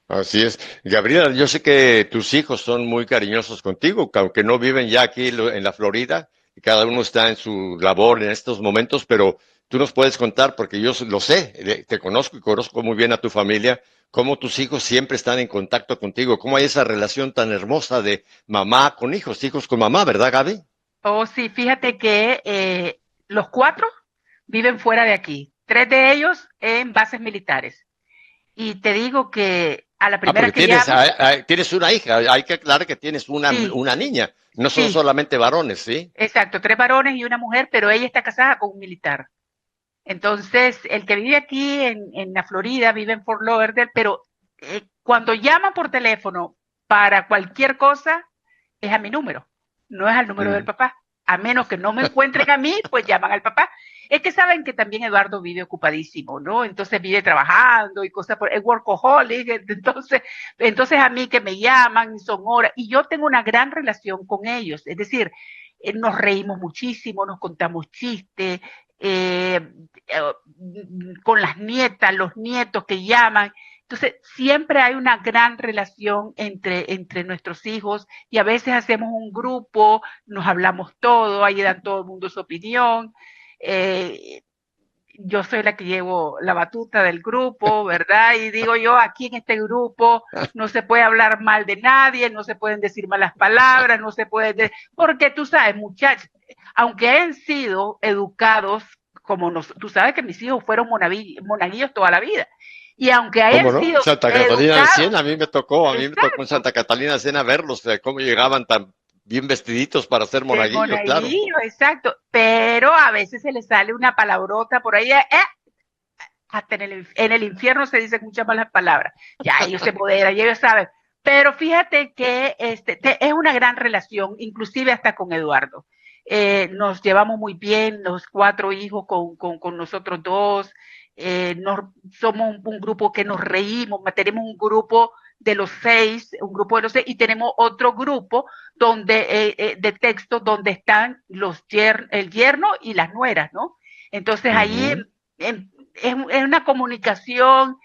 Así es. Gabriela, yo sé que tus hijos son muy cariñosos contigo, que aunque no viven ya aquí en la Florida, y cada uno está en su labor en estos momentos, pero tú nos puedes contar, porque yo lo sé, te conozco y conozco muy bien a tu familia, cómo tus hijos siempre están en contacto contigo, cómo hay esa relación tan hermosa de mamá con hijos, hijos con mamá, ¿verdad, Gaby? Oh, sí, fíjate que los 4 viven fuera de aquí. 3 de ellos en bases militares. Y te digo que a la primera que tienes una hija, hay que aclarar que tienes una niña, no son solamente varones, ¿sí? Exacto, 3 varones y una mujer, pero ella está casada con un militar. Entonces, el que vive aquí en la Florida, vive en Fort Lauderdale, pero cuando llama por teléfono para cualquier cosa, es a mi número, no es al número del papá. A menos que no me encuentren a mí, pues llaman al papá. Es que saben que también Eduardo vive ocupadísimo, ¿no? Entonces vive trabajando y cosas por el workaholic, entonces a mí que me llaman, son horas, y yo tengo una gran relación con ellos, es decir, nos reímos muchísimo, nos contamos chistes, con las nietas, los nietos que llaman. Entonces, siempre hay una gran relación entre nuestros hijos y a veces hacemos un grupo, nos hablamos todo, ahí dan todo el mundo su opinión. Yo soy la que llevo la batuta del grupo, ¿verdad? Y digo yo, aquí en este grupo no se puede hablar mal de nadie, no se pueden decir malas palabras, no se puede... Porque tú sabes, muchachos, aunque han sido educados como tú sabes que mis hijos fueron monaguillos toda la vida. Y aunque hayan sido Santa Catalina de Siena, a mí me tocó en Santa Catalina de Siena verlos, cómo llegaban tan bien vestiditos para ser monaguillos, claro. Exacto, pero a veces se les sale una palabrota por ahí, hasta en el infierno se dicen muchas malas palabras, ya ellos se moderan, ellos saben, pero fíjate que es una gran relación, inclusive hasta con Eduardo. Nos llevamos muy bien, los 4 hijos con nosotros 2, somos un grupo que nos reímos, tenemos un grupo de los 6, y tenemos otro grupo donde de texto donde están el yerno y las nueras, ¿no? Entonces ahí es una comunicación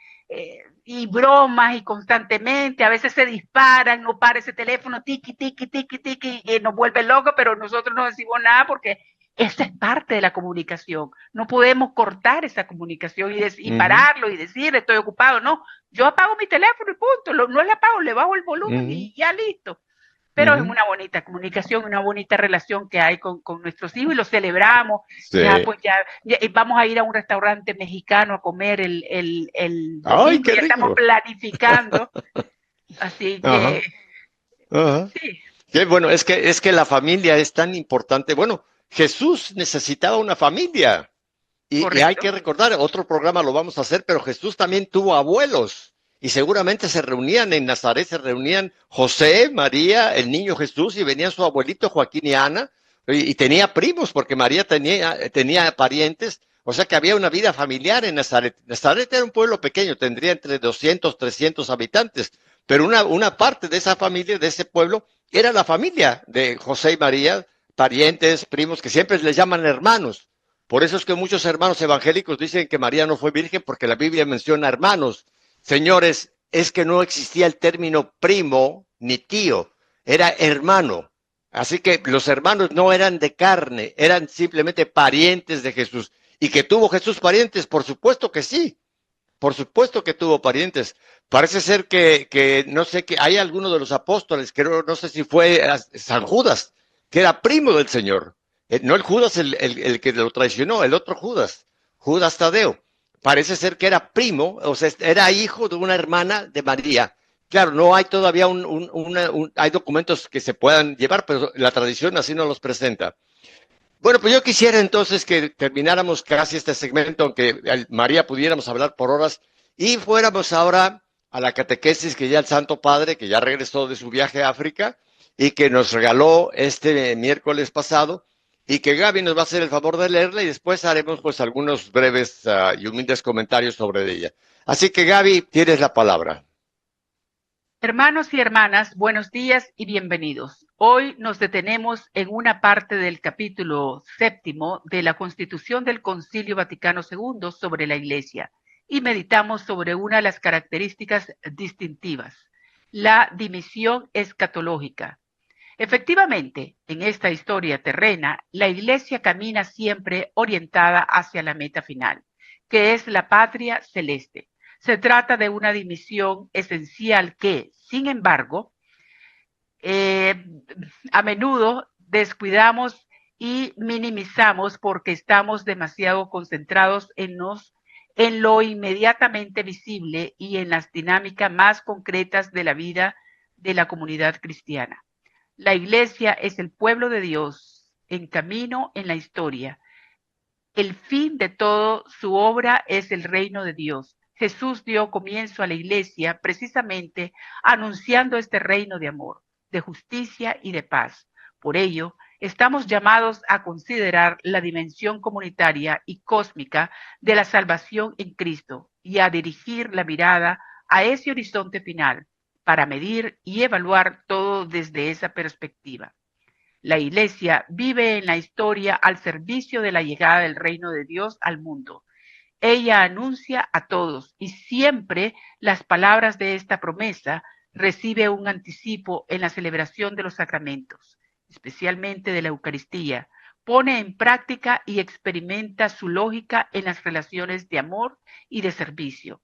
y bromas y constantemente, a veces se disparan, no para ese teléfono, tiqui, tiqui, tiqui, tiqui, y nos vuelve loco, pero nosotros no decimos nada porque esa es parte de la comunicación. No podemos cortar esa comunicación y pararlo y decir estoy ocupado. No, yo apago mi teléfono y punto. No le apago, le bajo el volumen y ya listo. Pero es una bonita comunicación, una bonita relación que hay con nuestros hijos y lo celebramos. Sí. Ya vamos a ir a un restaurante mexicano a comer ¡ay, qué rico! Estamos planificando. Así que sí. Qué bueno, es que la familia es tan importante. Bueno, Jesús necesitaba una familia y hay que recordar, otro programa lo vamos a hacer, pero Jesús también tuvo abuelos y seguramente se reunían en Nazaret, se reunían José, María, el niño Jesús y venían su abuelito Joaquín y Ana y tenía primos porque María tenía parientes, o sea que había una vida familiar en Nazaret. Nazaret era un pueblo pequeño, tendría entre 200, 300 habitantes, pero una parte de esa familia, de ese pueblo, era la familia de José y María, parientes, primos, que siempre les llaman hermanos. Por eso es que muchos hermanos evangélicos dicen que María no fue virgen porque la Biblia menciona hermanos. Señores, es que no existía el término primo ni tío, era hermano. Así que los hermanos no eran de carne, eran simplemente parientes de Jesús. ¿Y que tuvo Jesús parientes? Por supuesto que sí. Por supuesto que tuvo parientes. Parece ser que no sé, que hay alguno de los apóstoles, que no sé si fue San Judas, que era primo del Señor. No el Judas el que lo traicionó, el otro Judas, Judas Tadeo. Parece ser que era primo, o sea, era hijo de una hermana de María. Claro, no hay todavía hay documentos que se puedan llevar, pero la tradición así nos los presenta. Bueno, pues yo quisiera entonces que termináramos casi este segmento, aunque María pudiéramos hablar por horas, y fuéramos ahora a la catequesis que ya el Santo Padre, que ya regresó de su viaje a África, y que nos regaló este miércoles pasado, y que Gaby nos va a hacer el favor de leerla, y después haremos pues algunos breves y humildes comentarios sobre ella. Así que Gaby, tienes la palabra. Hermanos y hermanas, buenos días y bienvenidos. Hoy nos detenemos en una parte del capítulo 7 de la Constitución del Concilio Vaticano II sobre la Iglesia y meditamos sobre una de las características distintivas, la dimisión escatológica. Efectivamente, en esta historia terrena, la Iglesia camina siempre orientada hacia la meta final, que es la patria celeste. Se trata de una dimisión esencial que, sin embargo, a menudo descuidamos y minimizamos porque estamos demasiado concentrados en lo inmediatamente visible y en las dinámicas más concretas de la vida de la comunidad cristiana. La iglesia es el pueblo de Dios en camino en la historia. El fin de toda su obra es el reino de Dios. Jesús dio comienzo a la iglesia precisamente anunciando este reino de amor, de justicia y de paz. Por ello, estamos llamados a considerar la dimensión comunitaria y cósmica de la salvación en Cristo y a dirigir la mirada a ese horizonte final para medir y evaluar todo desde esa perspectiva. La iglesia vive en la historia al servicio de la llegada del reino de Dios al mundo. Ella anuncia a todos y siempre las palabras de esta promesa recibe un anticipo en la celebración de los sacramentos, especialmente de la Eucaristía. Pone en práctica y experimenta su lógica en las relaciones de amor y de servicio.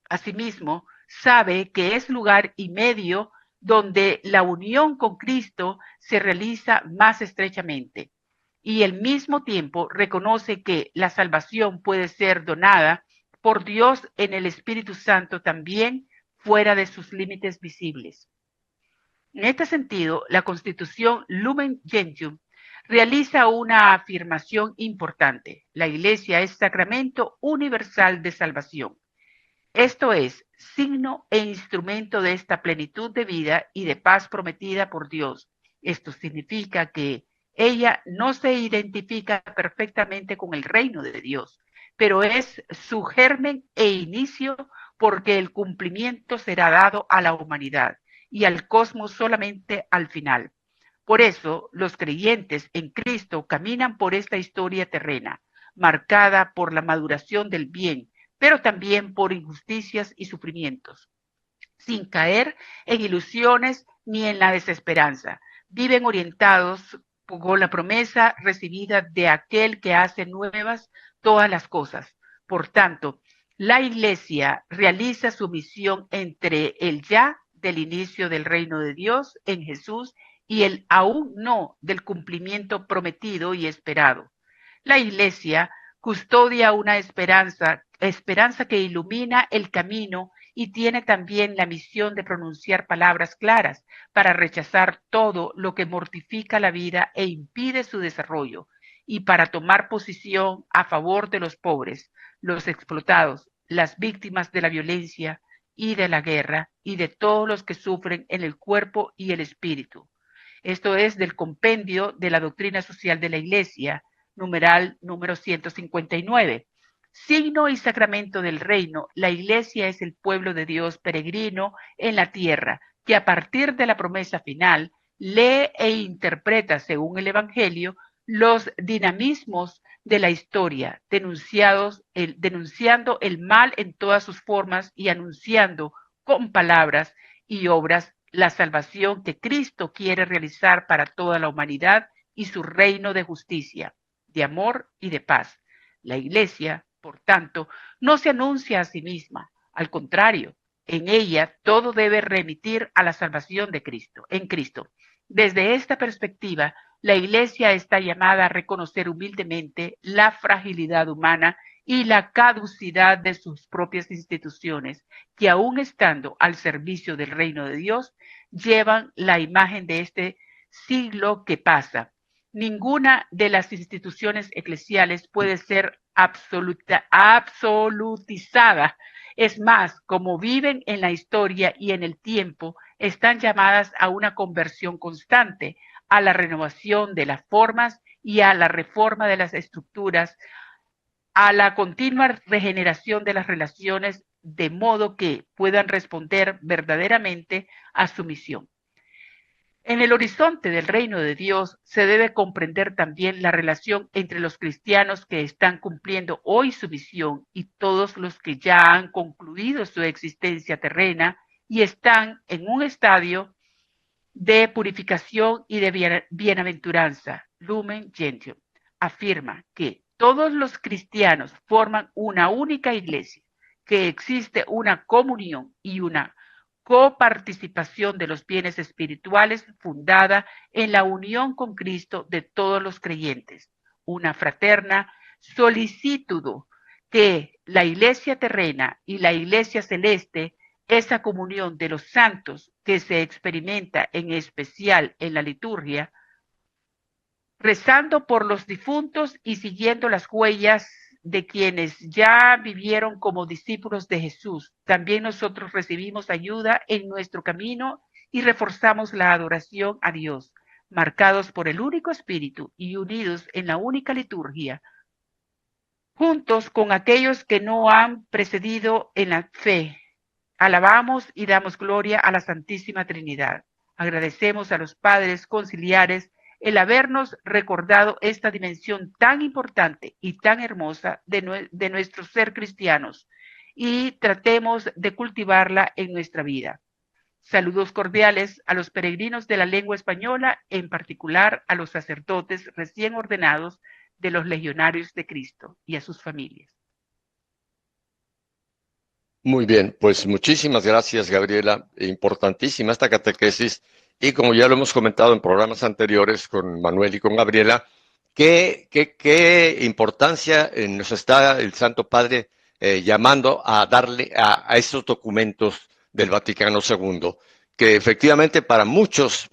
Asimismo, sabe que es lugar y medio donde la unión con Cristo se realiza más estrechamente. Y al mismo tiempo reconoce que la salvación puede ser donada por Dios en el Espíritu Santo también fuera de sus límites visibles. En este sentido, la Constitución Lumen Gentium realiza una afirmación importante. La Iglesia es sacramento universal de salvación. Esto es, signo e instrumento de esta plenitud de vida y de paz prometida por Dios. Esto significa que ella no se identifica perfectamente con el reino de Dios, pero es su germen e inicio porque el cumplimiento será dado a la humanidad y al cosmos solamente al final. Por eso, los creyentes en Cristo caminan por esta historia terrena, marcada por la maduración del bien, pero también por injusticias y sufrimientos, sin caer en ilusiones ni en la desesperanza. Viven orientados con la promesa recibida de aquel que hace nuevas todas las cosas. Por tanto, la Iglesia realiza su misión entre el ya del inicio del reino de Dios en Jesús y el aún no del cumplimiento prometido y esperado. La Iglesia custodia una esperanza que ilumina el camino y tiene también la misión de pronunciar palabras claras para rechazar todo lo que mortifica la vida e impide su desarrollo y para tomar posición a favor de los pobres, los explotados, las víctimas de la violencia y de la guerra y de todos los que sufren en el cuerpo y el espíritu. Esto es del compendio de la doctrina social de la Iglesia, numeral número 159. Signo y sacramento del reino, la Iglesia es el pueblo de Dios peregrino en la tierra, que a partir de la promesa final lee e interpreta, según el Evangelio, los dinamismos de la historia, denunciando el mal en todas sus formas y anunciando con palabras y obras la salvación que Cristo quiere realizar para toda la humanidad y su reino de justicia, de amor y de paz. La Iglesia, por tanto, no se anuncia a sí misma. Al contrario, en ella todo debe remitir a la salvación de Cristo, en Cristo. Desde esta perspectiva, la Iglesia está llamada a reconocer humildemente la fragilidad humana y la caducidad de sus propias instituciones, que aún estando al servicio del reino de Dios, llevan la imagen de este siglo que pasa. Ninguna de las instituciones eclesiales puede ser absolutizada. Es más, como viven en la historia y en el tiempo, están llamadas a una conversión constante, a la renovación de las formas y a la reforma de las estructuras, a la continua regeneración de las relaciones, de modo que puedan responder verdaderamente a su misión. En el horizonte del reino de Dios se debe comprender también la relación entre los cristianos que están cumpliendo hoy su misión y todos los que ya han concluido su existencia terrena y están en un estadio de purificación y de bienaventuranza. Lumen Gentium afirma que todos los cristianos forman una única iglesia, que existe una comunión y una coparticipación de los bienes espirituales fundada en la unión con Cristo de todos los creyentes, una fraterna solicitud que la iglesia terrena y la iglesia celeste, esa comunión de los santos que se experimenta en especial en la liturgia, rezando por los difuntos y siguiendo las huellas de quienes ya vivieron como discípulos de Jesús. También nosotros recibimos ayuda en nuestro camino y reforzamos la adoración a Dios, marcados por el único Espíritu y unidos en la única liturgia, juntos con aquellos que no han precedido en la fe. Alabamos y damos gloria a la Santísima Trinidad. Agradecemos a los padres conciliares el habernos recordado esta dimensión tan importante y tan hermosa de nuestro ser cristianos, y tratemos de cultivarla en nuestra vida. Saludos cordiales a los peregrinos de la lengua española, en particular a los sacerdotes recién ordenados de los Legionarios de Cristo y a sus familias. Muy bien, pues muchísimas gracias, Gabriela. Importantísima esta catequesis. Y como ya lo hemos comentado en programas anteriores con Manuel y con Gabriela, qué importancia nos está el Santo Padre llamando a darle a esos documentos del Vaticano II, que efectivamente para muchos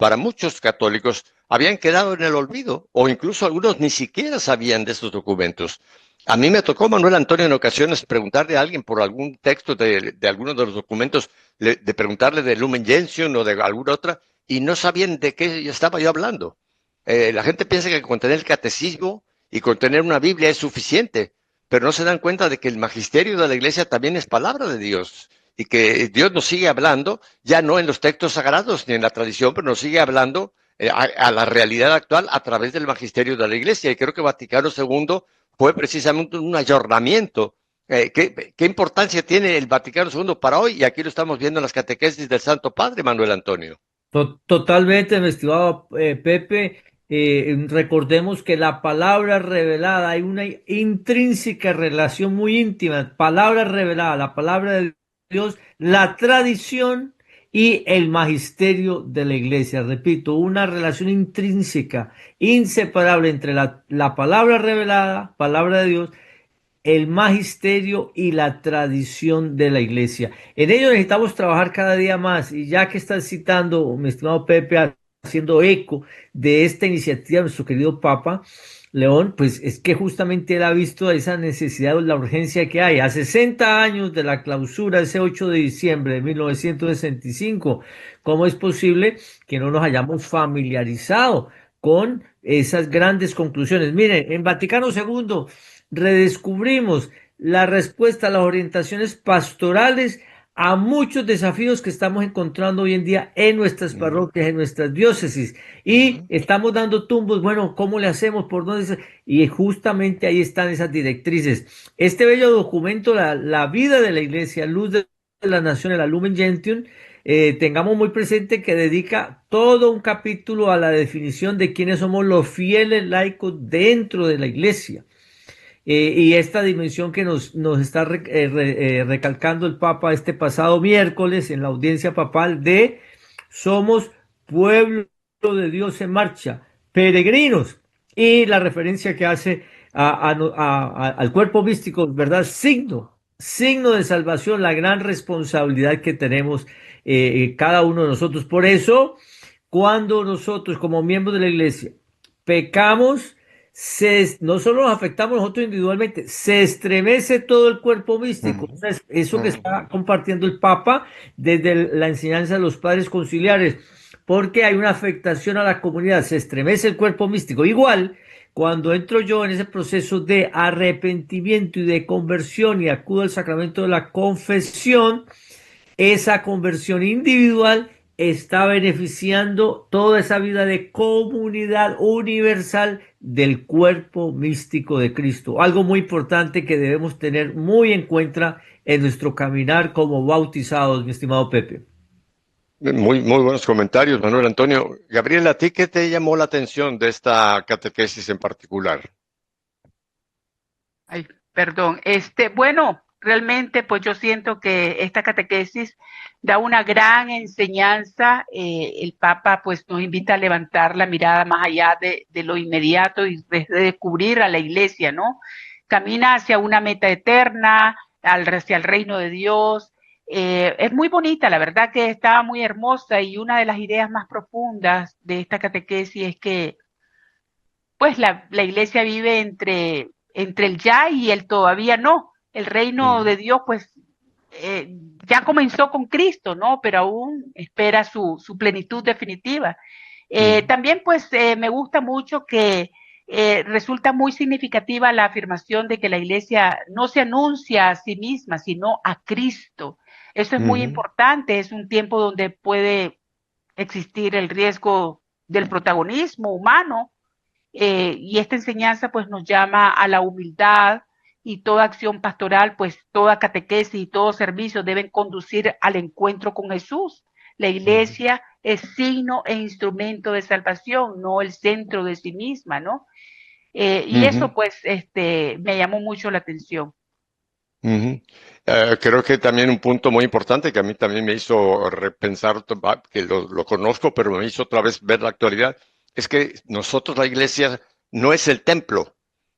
católicos habían quedado en el olvido, o incluso algunos ni siquiera sabían de esos documentos. A mí me tocó, Manuel Antonio, en ocasiones preguntarle a alguien por algún texto de alguno de los documentos, de preguntarle de Lumen Gentium o de alguna otra, y no sabían de qué estaba yo hablando. La gente piensa que con tener el catecismo y con tener una Biblia es suficiente, pero no se dan cuenta de que el magisterio de la Iglesia también es palabra de Dios, y que Dios nos sigue hablando, ya no en los textos sagrados ni en la tradición, pero nos sigue hablando a la realidad actual a través del magisterio de la Iglesia. Y creo que Vaticano II fue precisamente un ayornamiento. ¿Qué importancia tiene el Vaticano II para hoy? Y aquí lo estamos viendo en las catequesis del Santo Padre, Manuel Antonio. Totalmente, mi estimado Pepe. Recordemos que la palabra revelada, hay una intrínseca relación muy íntima, palabra revelada, la palabra de Dios, la tradición y el magisterio de la Iglesia. Repito, una relación intrínseca, inseparable entre la palabra revelada, palabra de Dios, el magisterio y la tradición de la Iglesia. En ello necesitamos trabajar cada día más, y ya que estás citando, mi estimado Pepe, haciendo eco de esta iniciativa de nuestro querido Papa León, pues es que justamente él ha visto esa necesidad, la urgencia que hay. A 60 años de la clausura, ese 8 de diciembre de 1965, ¿cómo es posible que no nos hayamos familiarizado con esas grandes conclusiones? Miren, en Vaticano II redescubrimos la respuesta a las orientaciones pastorales a muchos desafíos que estamos encontrando hoy en día en nuestras parroquias, en nuestras diócesis, y estamos dando tumbos. Bueno, ¿cómo le hacemos? ¿Por dónde? Y justamente ahí están esas directrices. Este bello documento, la vida de la Iglesia, luz de la nación, la Lumen Gentium, tengamos muy presente que dedica todo un capítulo a la definición de quiénes somos los fieles laicos dentro de la Iglesia. Y esta dimensión que nos está recalcando el Papa este pasado miércoles en la audiencia papal de somos pueblo de Dios en marcha, peregrinos, y la referencia que hace al cuerpo místico, ¿verdad? Signo de salvación, la gran responsabilidad que tenemos cada uno de nosotros. Por eso, cuando nosotros como miembros de la Iglesia pecamos, no solo nos afectamos nosotros individualmente, se estremece todo el cuerpo místico. O sea, eso que está compartiendo el Papa desde la enseñanza de los padres conciliares, porque hay una afectación a la comunidad, se estremece el cuerpo místico. Igual, cuando entro yo en ese proceso de arrepentimiento y de conversión y acudo al sacramento de la confesión, esa conversión individual está beneficiando toda esa vida de comunidad universal del cuerpo místico de Cristo. Algo muy importante que debemos tener muy en cuenta en nuestro caminar como bautizados, mi estimado Pepe. Muy buenos comentarios, Manuel Antonio. Gabriela, ¿a ti qué te llamó la atención de esta catequesis en particular? Ay, perdón. Bueno, realmente pues yo siento que esta catequesis da una gran enseñanza. El Papa pues nos invita a levantar la mirada más allá de lo inmediato y de descubrir a la Iglesia, ¿no? Camina hacia una meta eterna, hacia el reino de Dios. Es muy bonita, la verdad que está muy hermosa, y una de las ideas más profundas de esta catequesis es que pues la Iglesia vive entre el ya y el todavía no. El reino de Dios pues ya comenzó con Cristo, ¿no? Pero aún espera su plenitud definitiva. También pues me gusta mucho que resulta muy significativa la afirmación de que la Iglesia no se anuncia a sí misma, sino a Cristo. Eso es muy importante. Es un tiempo donde puede existir el riesgo del protagonismo humano, y esta enseñanza pues nos llama a la humildad, y toda acción pastoral, pues toda catequesis y todo servicio deben conducir al encuentro con Jesús. La Iglesia es signo e instrumento de salvación, no el centro de sí misma, ¿no? Y eso pues me llamó mucho la atención. Creo que también un punto muy importante que a mí también me hizo repensar, que lo conozco, pero me hizo otra vez ver la actualidad, es que nosotros, la Iglesia, no es el templo.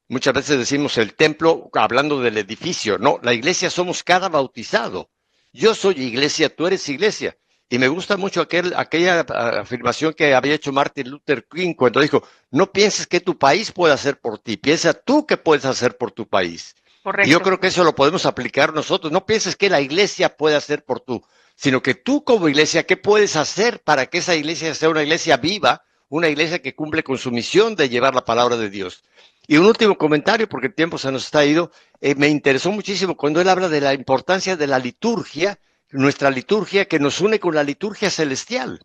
Muchas veces decimos el templo hablando del edificio. No, la Iglesia somos cada bautizado. Yo soy Iglesia, tú eres Iglesia. Y me gusta mucho aquella afirmación que había hecho Martin Luther King cuando dijo, no pienses que tu país puede hacer por ti, piensa tú qué puedes hacer por tu país. Correcto. Y yo creo que eso lo podemos aplicar nosotros. No pienses que la Iglesia puede hacer por tú, sino que tú como Iglesia, ¿qué puedes hacer para que esa Iglesia sea una Iglesia viva, una Iglesia que cumple con su misión de llevar la palabra de Dios? Y un último comentario, porque el tiempo se nos está ido, me interesó muchísimo cuando él habla de la importancia de la liturgia, nuestra liturgia que nos une con la liturgia celestial.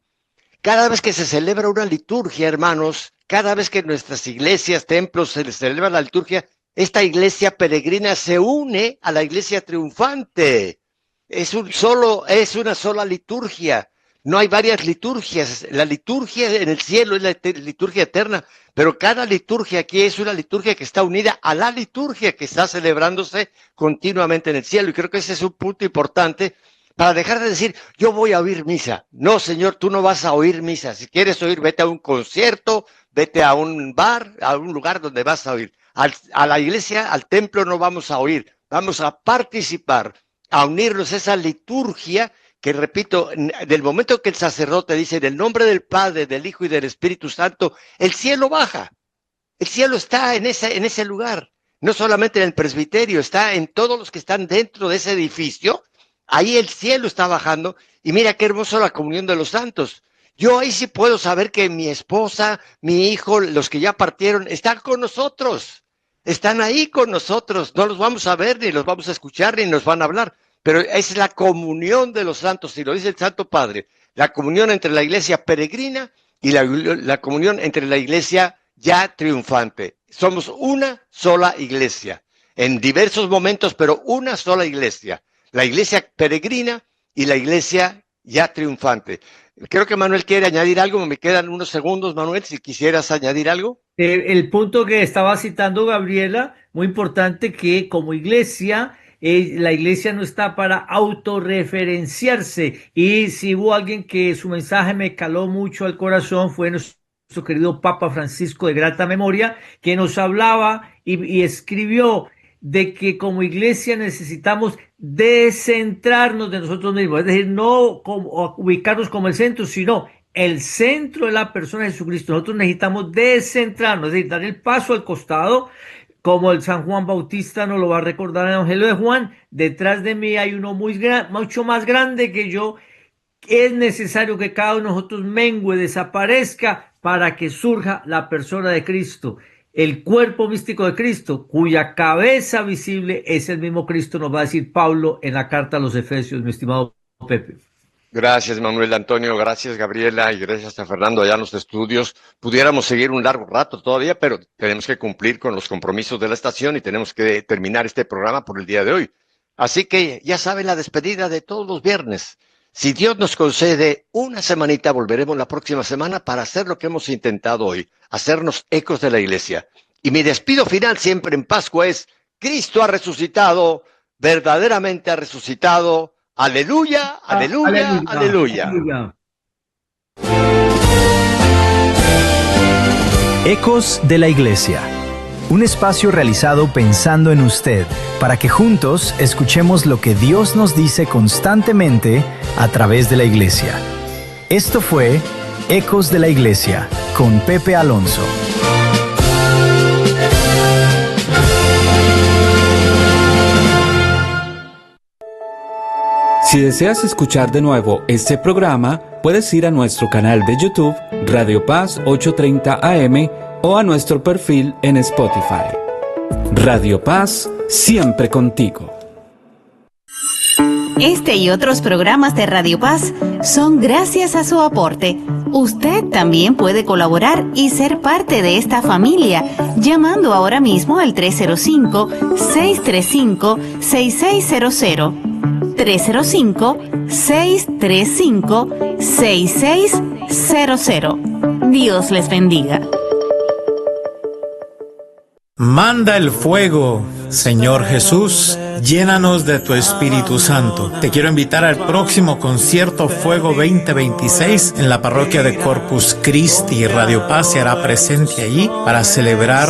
Cada vez que se celebra una liturgia, hermanos, cada vez que en nuestras iglesias, templos se celebra la liturgia, esta iglesia peregrina se une a la iglesia triunfante. Es una sola liturgia. No hay varias liturgias. La liturgia en el cielo es la liturgia eterna, pero cada liturgia aquí es una liturgia que está unida a la liturgia que está celebrándose continuamente en el cielo. Y creo que ese es un punto importante para dejar de decir, yo voy a oír misa. No, Señor, tú no vas a oír misa. Si quieres oír, vete a un concierto, vete a un bar, a un lugar donde vas a oír. A la iglesia, al templo no vamos a oír. Vamos a participar, a unirnos a esa liturgia que, repito, del momento que el sacerdote dice en el nombre del Padre, del Hijo y del Espíritu Santo, el cielo baja. El cielo está en ese lugar. No solamente en el presbiterio, está en todos los que están dentro de ese edificio. Ahí el cielo está bajando. Y mira qué hermoso la comunión de los santos. Yo ahí sí puedo saber que mi esposa, mi hijo, los que ya partieron, están con nosotros. Están ahí con nosotros. No los vamos a ver, ni los vamos a escuchar, ni nos van a hablar. Pero es la comunión de los santos, y lo dice el Santo Padre, la comunión entre la iglesia peregrina y la comunión entre la iglesia ya triunfante. Somos una sola iglesia, en diversos momentos, pero una sola iglesia. La iglesia peregrina y la iglesia ya triunfante. Creo que Manuel quiere añadir algo, me quedan unos segundos, Manuel, si quisieras añadir algo. El punto que estaba citando Gabriela, muy importante, que como iglesia, la iglesia no está para autorreferenciarse. Y si hubo alguien que su mensaje me caló mucho al corazón, fue nuestro querido Papa Francisco de grata memoria, que nos hablaba y escribió de que como iglesia necesitamos descentrarnos de nosotros mismos, es decir, no ubicarnos como el centro, sino el centro de la persona de Jesucristo. Nosotros necesitamos descentrarnos, es decir, dar el paso al costado, como el San Juan Bautista nos lo va a recordar en el Evangelio de Juan: detrás de mí hay uno mucho más grande que yo. Es necesario que cada uno de nosotros mengue, desaparezca, para que surja la persona de Cristo, el cuerpo místico de Cristo, cuya cabeza visible es el mismo Cristo, nos va a decir Pablo en la carta a los Efesios, mi estimado Pepe. Gracias, Manuel Antonio, gracias, Gabriela, y gracias a Fernando allá en los estudios. Pudiéramos seguir un largo rato todavía, pero tenemos que cumplir con los compromisos de la estación y tenemos que terminar este programa por el día de hoy. Así que ya saben, la despedida de todos los viernes. Si Dios nos concede una semanita, volveremos la próxima semana para hacer lo que hemos intentado hoy, hacernos ecos de la iglesia. Y mi despido final siempre en Pascua es: Cristo ha resucitado, verdaderamente ha resucitado. Aleluya, aleluya, aleluya. Ecos de la Iglesia. Un espacio realizado pensando en usted, para que juntos escuchemos lo que Dios nos dice constantemente a través de la Iglesia. Esto fue Ecos de la Iglesia con Pepe Alonso. Si deseas escuchar de nuevo este programa, puedes ir a nuestro canal de YouTube, Radio Paz 830 AM, o a nuestro perfil en Spotify. Radio Paz, siempre contigo. Este y otros programas de Radio Paz son gracias a su aporte. Usted también puede colaborar y ser parte de esta familia llamando ahora mismo al 305-635-6600. 305-635-6600. Dios les bendiga. Manda el fuego, Señor Jesús, llénanos de tu Espíritu Santo. Te quiero invitar al próximo concierto Fuego 2026 en la parroquia de Corpus Christi. Radio Paz se hará presente allí para celebrar